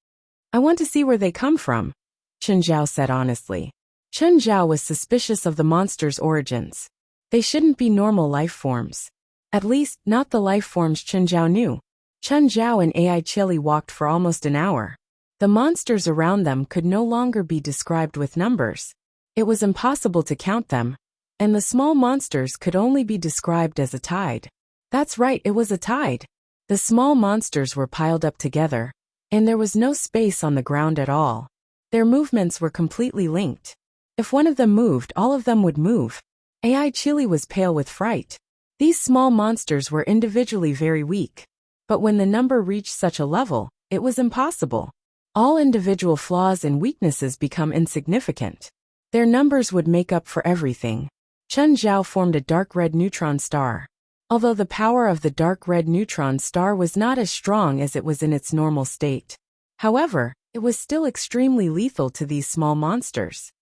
Speaker 1: I want to see where they come from, Chen Zhao said honestly. Chen Zhao was suspicious of the monsters' origins. They shouldn't be normal life forms. At least, not the life forms Chen Zhao knew. Chen Zhao and Ai Chili walked for almost an hour. The monsters around them could no longer be described with numbers. It was impossible to count them. And the small monsters could only be described as a tide. That's right, it was a tide. The small monsters were piled up together, and there was no space on the ground at all. Their movements were completely linked. If one of them moved, all of them would move. Ai Chili was pale with fright. These small monsters were individually very weak. But when the number reached such a level, it was impossible. All individual flaws and weaknesses become insignificant. Their numbers would make up for everything. Chen Zhao formed a dark red neutron star. Although the power of the dark red neutron star was not as strong as it was in its normal state. However, it was still extremely lethal to these small monsters.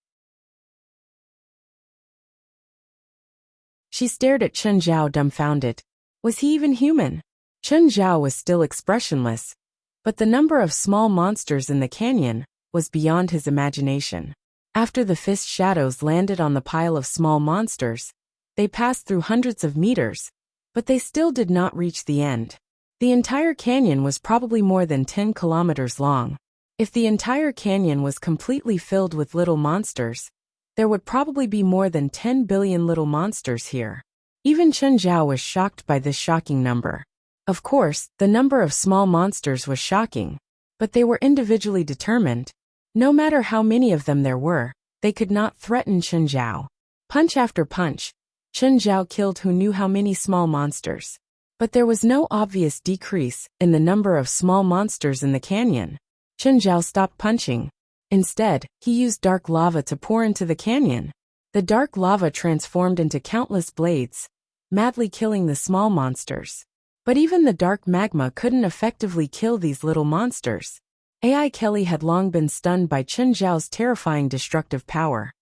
Speaker 1: She stared at Chen Zhao dumbfounded. Was he even human? Chen Zhao was still expressionless, but the number of small monsters in the canyon was beyond his imagination. After the fist shadows landed on the pile of small monsters, they passed through hundreds of meters, but they still did not reach the end. The entire canyon was probably more than 10 kilometers long. If the entire canyon was completely filled with little monsters, there would probably be more than 10 billion little monsters here. Even Chen Zhao was shocked by this shocking number. Of course, the number of small monsters was shocking, but they were individually determined. No matter how many of them there were, they could not threaten Chen Zhao. Punch after punch, Chen Zhao killed who knew how many small monsters. But there was no obvious decrease in the number of small monsters in the canyon. Chen Zhao stopped punching. Instead, he used dark lava to pour into the canyon. The dark lava transformed into countless blades, madly killing the small monsters. But even the dark magma couldn't effectively kill these little monsters. AI Kelly had long been stunned by Chen Zhao's terrifying destructive power.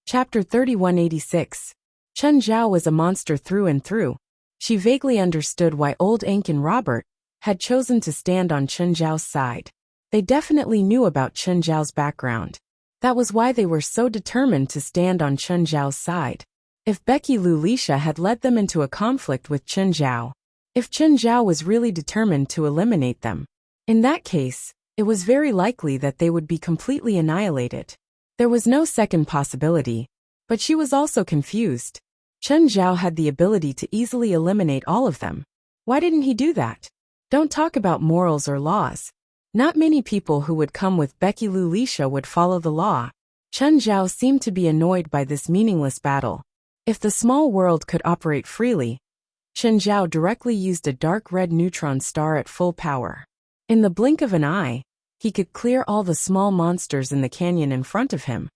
Speaker 1: Chapter 3186. Chen Zhao was a monster through and through. She vaguely understood why old Ank and Robert had chosen to stand on Chen Zhao's side. They definitely knew about Chen Zhao's background. That was why they were so determined to stand on Chen Zhao's side. If Becky Lulisha had led them into a conflict with Chen Zhao, if Chen Zhao was really determined to eliminate them, in that case, it was very likely that they would be completely annihilated. There was no second possibility, but she was also confused. Chen Zhao had the ability to easily eliminate all of them. Why didn't he do that? Don't talk about morals or laws. Not many people who would come with Becky Lulisha would follow the law. Chen Zhao seemed to be annoyed by this meaningless battle. If the small world could operate freely, Chen Zhao directly used a dark red neutron star at full power. In the blink of an eye, he could clear all the small monsters in the canyon in front of him,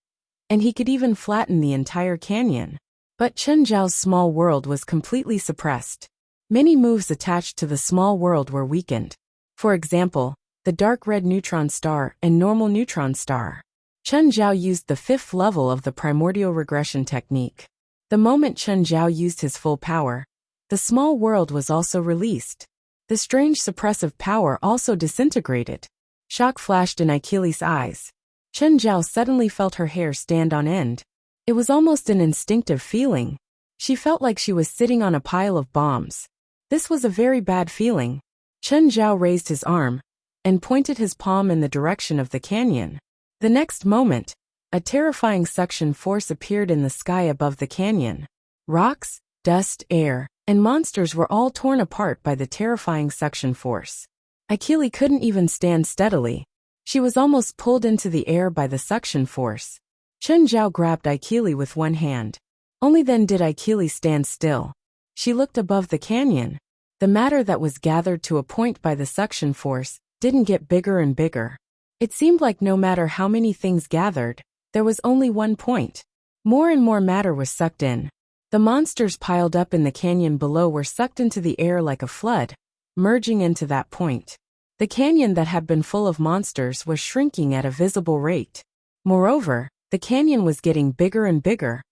Speaker 1: and he could even flatten the entire canyon. But Chen Zhao's small world was completely suppressed. Many moves attached to the small world were weakened. For example, the dark red neutron star and normal neutron star. Chen Zhao used the 5th level of the primordial regression technique. The moment Chen Zhao used his full power, the small world was also released. The strange suppressive power also disintegrated. Shock flashed in Achilles' eyes. Chen Zhao suddenly felt her hair stand on end. It was almost an instinctive feeling. She felt like she was sitting on a pile of bombs. This was a very bad feeling. Chen Zhao raised his arm and pointed his palm in the direction of the canyon. The next moment, a terrifying suction force appeared in the sky above the canyon. Rocks, dust, air, and monsters were all torn apart by the terrifying suction force. Achille couldn't even stand steadily. She was almost pulled into the air by the suction force. Chen Zhao grabbed Achille with one hand. Only then did Achille stand still. She looked above the canyon. The matter that was gathered to a point by the suction force didn't get bigger and bigger. It seemed like no matter how many things gathered, there was only one point. More and more matter was sucked in. The monsters piled up in the canyon below were sucked into the air like a flood, merging into that point. The canyon that had been full of monsters was shrinking at a visible rate. Moreover, the canyon was getting bigger and bigger,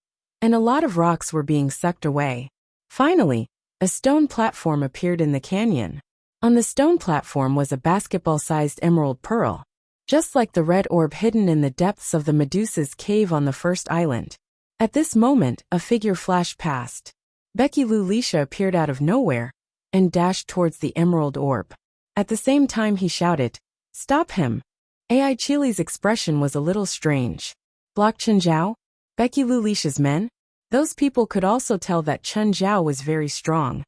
Speaker 1: and a lot of rocks were being sucked away. Finally, a stone platform appeared in the canyon. On the stone platform was a basketball-sized emerald pearl, just like the red orb hidden in the depths of the Medusa's cave on the first island. At this moment, a figure flashed past. Becky Lulisha appeared out of nowhere and dashed towards the emerald orb. At the same time he shouted, "Stop him!" AI Chili's expression was a little strange. Block Chen Zhao? Becky Lulisha's men? Those people could also tell that Chen Zhao was very strong.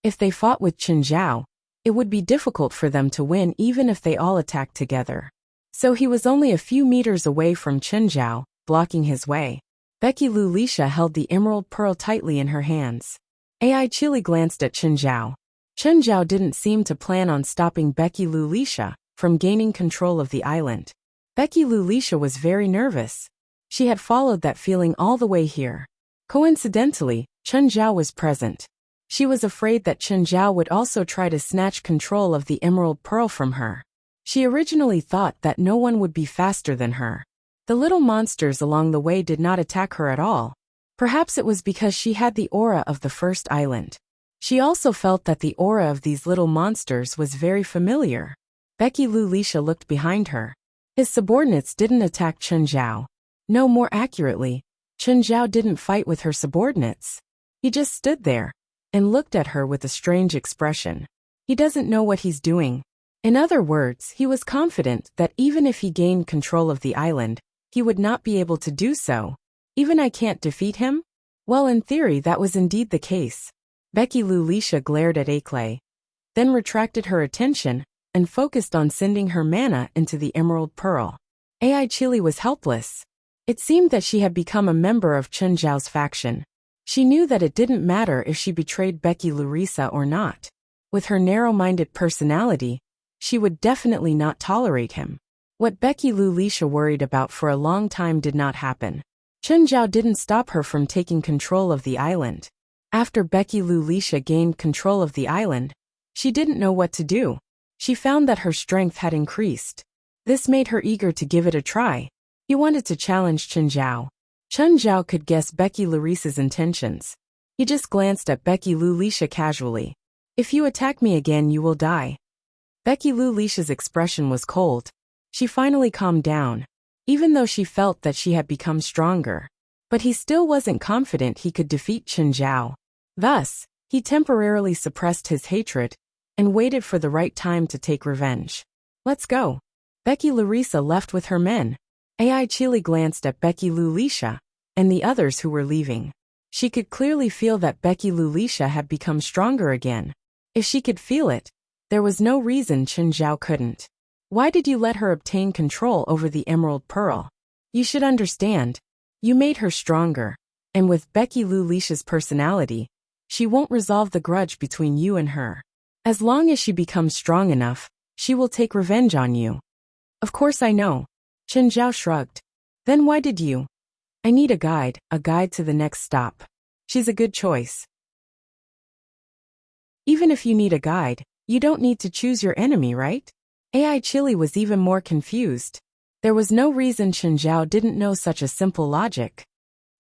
Speaker 1: If they fought with Chen Zhao, it would be difficult for them to win even if they all attacked together. So he was only a few meters away from Chen Zhao, blocking his way. Becky Lulisha held the emerald pearl tightly in her hands. AI Chili glanced at Chen Zhao. Chen Zhao didn't seem to plan on stopping Becky Lulisha from gaining control of the island. Becky Lulisha was very nervous. She had followed that feeling all the way here. Coincidentally, Chen Zhao was present. She was afraid that Chen Zhao would also try to snatch control of the emerald pearl from her. She originally thought that no one would be faster than her. The little monsters along the way did not attack her at all. Perhaps it was because she had the aura of the first island. She also felt that the aura of these little monsters was very familiar. Becky Lu Lisha looked behind her. His subordinates didn't attack Chen Zhao. No, more accurately, Chen Zhao didn't fight with her subordinates. He just stood there and looked at her with a strange expression. He doesn't know what he's doing. In other words, he was confident that even if he gained control of the island, he would not be able to do so. Even I can't defeat him? Well, in theory that was indeed the case. Becky Lu Lisha glared at Aclay, then retracted her attention and focused on sending her mana into the Emerald Pearl. Ai Chili was helpless. It seemed that she had become a member of Chen Zhao's faction. She knew that it didn't matter if she betrayed Becky Larissa or not. With her narrow-minded personality, she would definitely not tolerate him. What Becky Lu Lisha worried about for a long time did not happen. Chen Zhao didn't stop her from taking control of the island. After Becky Lu Lisha gained control of the island, she didn't know what to do. She found that her strength had increased. This made her eager to give it a try. He wanted to challenge Chen Zhao. Chen Zhao could guess Becky Larissa's intentions. He just glanced at Becky Lu Lisha casually. "If you attack me again, you will die." Becky Lu Lisha's expression was cold. She finally calmed down, even though she felt that she had become stronger. But he still wasn't confident he could defeat Chen Zhao. Thus, he temporarily suppressed his hatred and waited for the right time to take revenge. "Let's go." Becky Larissa left with her men. Ai Chili glanced at Becky Lu Lisha and the others who were leaving. She could clearly feel that Becky Lu Lisha had become stronger again. If she could feel it, there was no reason Chen Zhao couldn't. Why did you let her obtain control over the Emerald Pearl? You should understand. You made her stronger. And with Becky Lu Lisha's personality, she won't resolve the grudge between you and her. As long as she becomes strong enough, she will take revenge on you. Of course I know. Chen Zhao shrugged. Then why did you? I need a guide to the next stop. She's a good choice. Even if you need a guide, you don't need to choose your enemy, right? Ai Chili was even more confused. There was no reason Chen Zhao didn't know such a simple logic.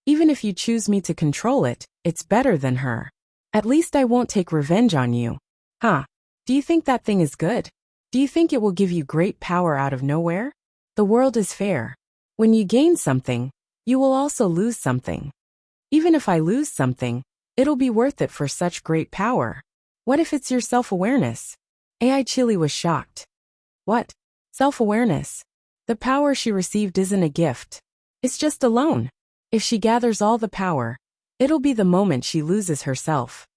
Speaker 1: Even if you choose me to control it, it's better than her. At least I won't take revenge on you. Huh? Do you think that thing is good? Do you think it will give you great power out of nowhere? The world is fair. When you gain something, you will also lose something. Even if I lose something, it'll be worth it for such great power. What if it's your self-awareness? Ai Chili was shocked. What? Self-awareness? The power she received isn't a gift. It's just a loan. If she gathers all the power, it'll be the moment she loses herself.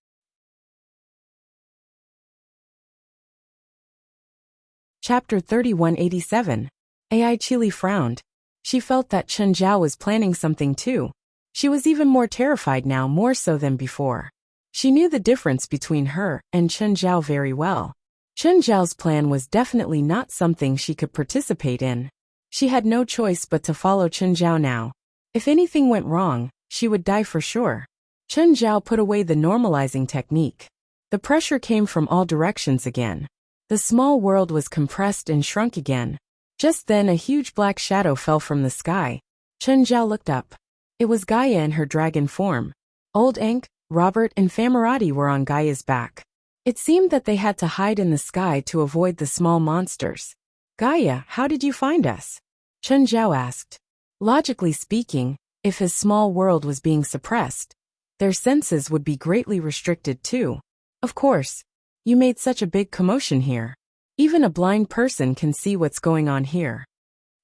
Speaker 1: Chapter 3187. Ai Chili frowned. She felt that Chen Zhao was planning something too. She was even more terrified now, more so than before. She knew the difference between her and Chen Zhao very well. Chen Zhao's plan was definitely not something she could participate in. She had no choice but to follow Chen Zhao now. If anything went wrong, she would die for sure. Chen Zhao put away the normalizing technique. The pressure came from all directions again. The small world was compressed and shrunk again. Just then a huge black shadow fell from the sky. Chen Zhao looked up. It was Gaia in her dragon form. Old Ankh, Robert and Famarati were on Gaia's back. It seemed that they had to hide in the sky to avoid the small monsters. "Gaia, how did you find us?" Chen Zhao asked. Logically speaking, if his small world was being suppressed, their senses would be greatly restricted too. Of course. You made such a big commotion here. Even a blind person can see what's going on here.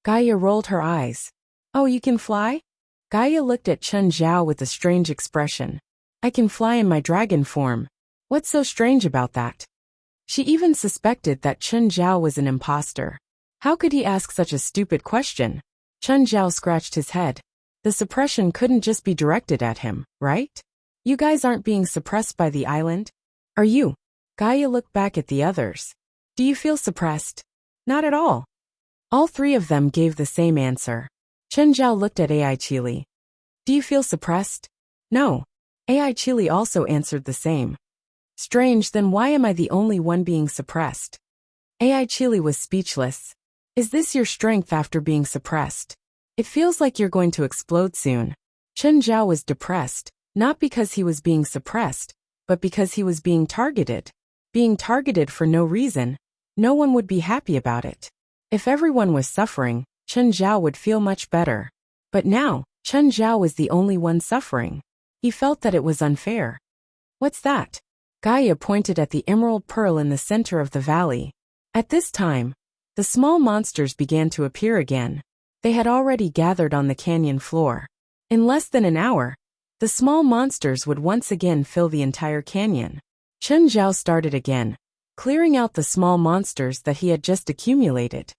Speaker 1: Gaia rolled her eyes. "Oh, you can fly?" Gaia looked at Chen Zhao with a strange expression. "I can fly in my dragon form. What's so strange about that?" She even suspected that Chen Zhao was an imposter. How could he ask such a stupid question? Chen Zhao scratched his head. The suppression couldn't just be directed at him, right? You guys aren't being suppressed by the island? Are you? Gaia looked back at the others. Do you feel suppressed? Not at all. All three of them gave the same answer. Chen Zhao looked at Ai Chili. Do you feel suppressed? No. Ai Chili also answered the same. Strange, then why am I the only one being suppressed? Ai Chili was speechless. Is this your strength after being suppressed? It feels like you're going to explode soon. Chen Zhao was depressed, not because he was being suppressed, but because he was being targeted. Being targeted for no reason, no one would be happy about it. If everyone was suffering, Chen Zhao would feel much better. But now, Chen Zhao was the only one suffering. He felt that it was unfair. What's that? Gaia pointed at the emerald pearl in the center of the valley. At this time, the small monsters began to appear again. They had already gathered on the canyon floor. In less than an hour, the small monsters would once again fill the entire canyon. Chen Zhao started again, clearing out the small monsters that he had just accumulated.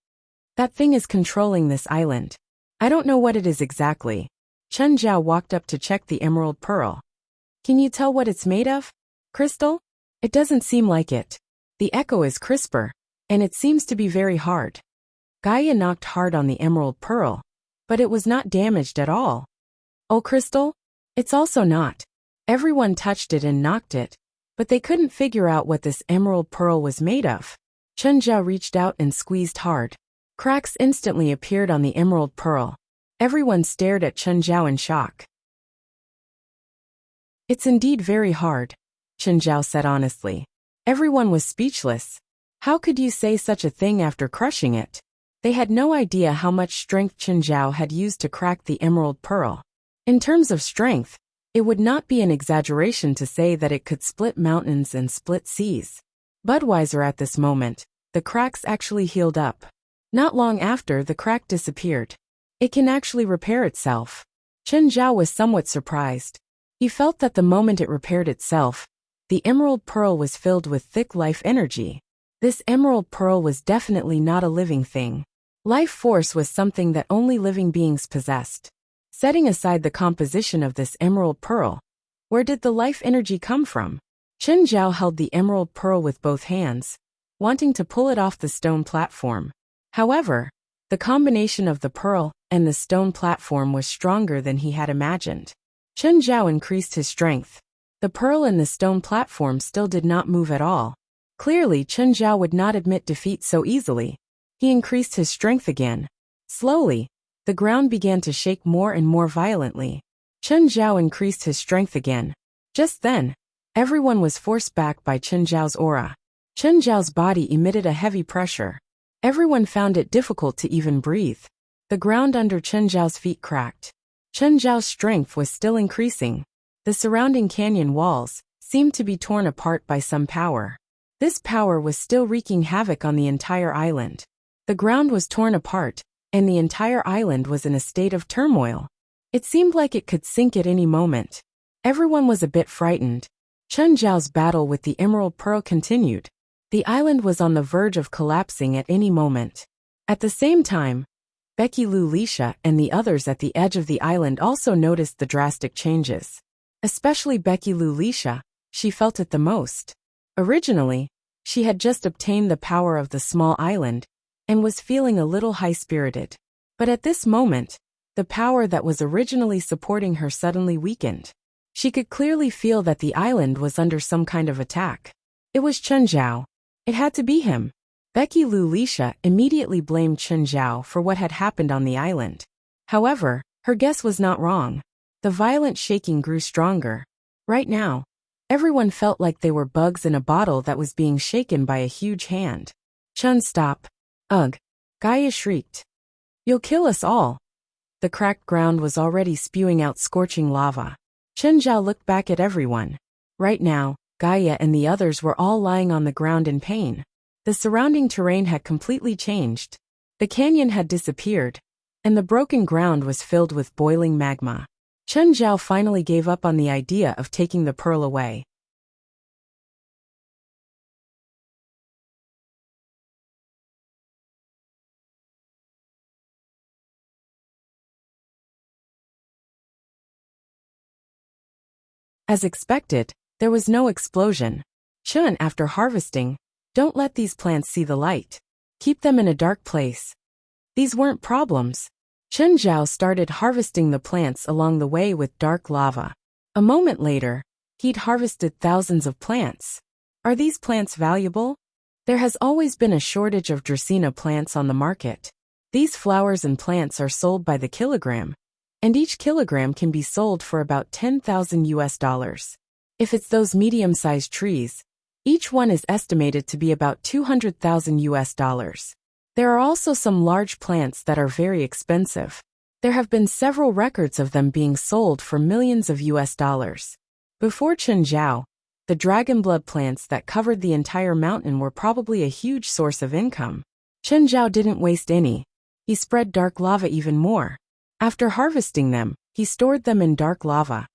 Speaker 1: That thing is controlling this island. I don't know what it is exactly. Chen Zhao walked up to check the emerald pearl. Can you tell what it's made of? Crystal? It doesn't seem like it. The echo is crisper, and it seems to be very hard. Gaia knocked hard on the emerald pearl, but it was not damaged at all. Oh, crystal? It's also not. Everyone touched it and knocked it, but they couldn't figure out what this emerald pearl was made of. Chen Zhao reached out and squeezed hard. Cracks instantly appeared on the emerald pearl. Everyone stared at Chen Zhao in shock. It's indeed very hard, Chen Zhao said honestly. Everyone was speechless. How could you say such a thing after crushing it? They had no idea how much strength Chen Zhao had used to crack the emerald pearl. In terms of strength, it would not be an exaggeration to say that it could split mountains and split seas. Budweiser at this moment, the cracks actually healed up. Not long after, the crack disappeared. It can actually repair itself. Chen Zhao was somewhat surprised. He felt that the moment it repaired itself, the emerald pearl was filled with thick life energy. This emerald pearl was definitely not a living thing. Life force was something that only living beings possessed. Setting aside the composition of this emerald pearl, where did the life energy come from? Chen Zhao held the emerald pearl with both hands, wanting to pull it off the stone platform. However, the combination of the pearl and the stone platform was stronger than he had imagined. Chen Zhao increased his strength. The pearl and the stone platform still did not move at all. Clearly, Chen Zhao would not admit defeat so easily. He increased his strength again. Slowly, the ground began to shake more and more violently. Chen Zhao increased his strength again. Just then, everyone was forced back by Chen Zhao's aura. Chen Zhao's body emitted a heavy pressure. Everyone found it difficult to even breathe. The ground under Chen Zhao's feet cracked. Chen Zhao's strength was still increasing. The surrounding canyon walls seemed to be torn apart by some power. This power was still wreaking havoc on the entire island. The ground was torn apart, and the entire island was in a state of turmoil. It seemed like it could sink at any moment. Everyone was a bit frightened. Chen Zhao's battle with the emerald pearl continued. The island was on the verge of collapsing at any moment. At the same time, Becky Lu Lisha and the others at the edge of the island also noticed the drastic changes. Especially Becky Lu Lisha, she felt it the most. Originally, she had just obtained the power of the small island, and was feeling a little high-spirited. But at this moment, the power that was originally supporting her suddenly weakened. She could clearly feel that the island was under some kind of attack. It was Chen Zhao. It had to be him. Becky Lu Lisha immediately blamed Chen Zhao for what had happened on the island. However, her guess was not wrong. The violent shaking grew stronger. Right now, everyone felt like they were bugs in a bottle that was being shaken by a huge hand. Chen, stop. Ugh. Gaia shrieked. You'll kill us all. The cracked ground was already spewing out scorching lava. Chen Zhao looked back at everyone. Right now, Gaia and the others were all lying on the ground in pain. The surrounding terrain had completely changed. The canyon had disappeared, and the broken ground was filled with boiling magma. Chen Zhao finally gave up on the idea of taking the pearl away. As expected, there was no explosion. Chen, after harvesting, don't let these plants see the light. Keep them in a dark place. These weren't problems. Chen Zhao started harvesting the plants along the way with dark lava. A moment later, he'd harvested thousands of plants. Are these plants valuable? There has always been a shortage of Dracaena plants on the market. These flowers and plants are sold by the kilogram, and each kilogram can be sold for about 10,000 US dollars. If it's those medium-sized trees, each one is estimated to be about 200,000 US dollars. There are also some large plants that are very expensive. There have been several records of them being sold for millions of US dollars. Before Chengzhou, the dragonblood plants that covered the entire mountain were probably a huge source of income. Chengzhou didn't waste any. He spread dark lava even more. After harvesting them, he stored them in dark lava.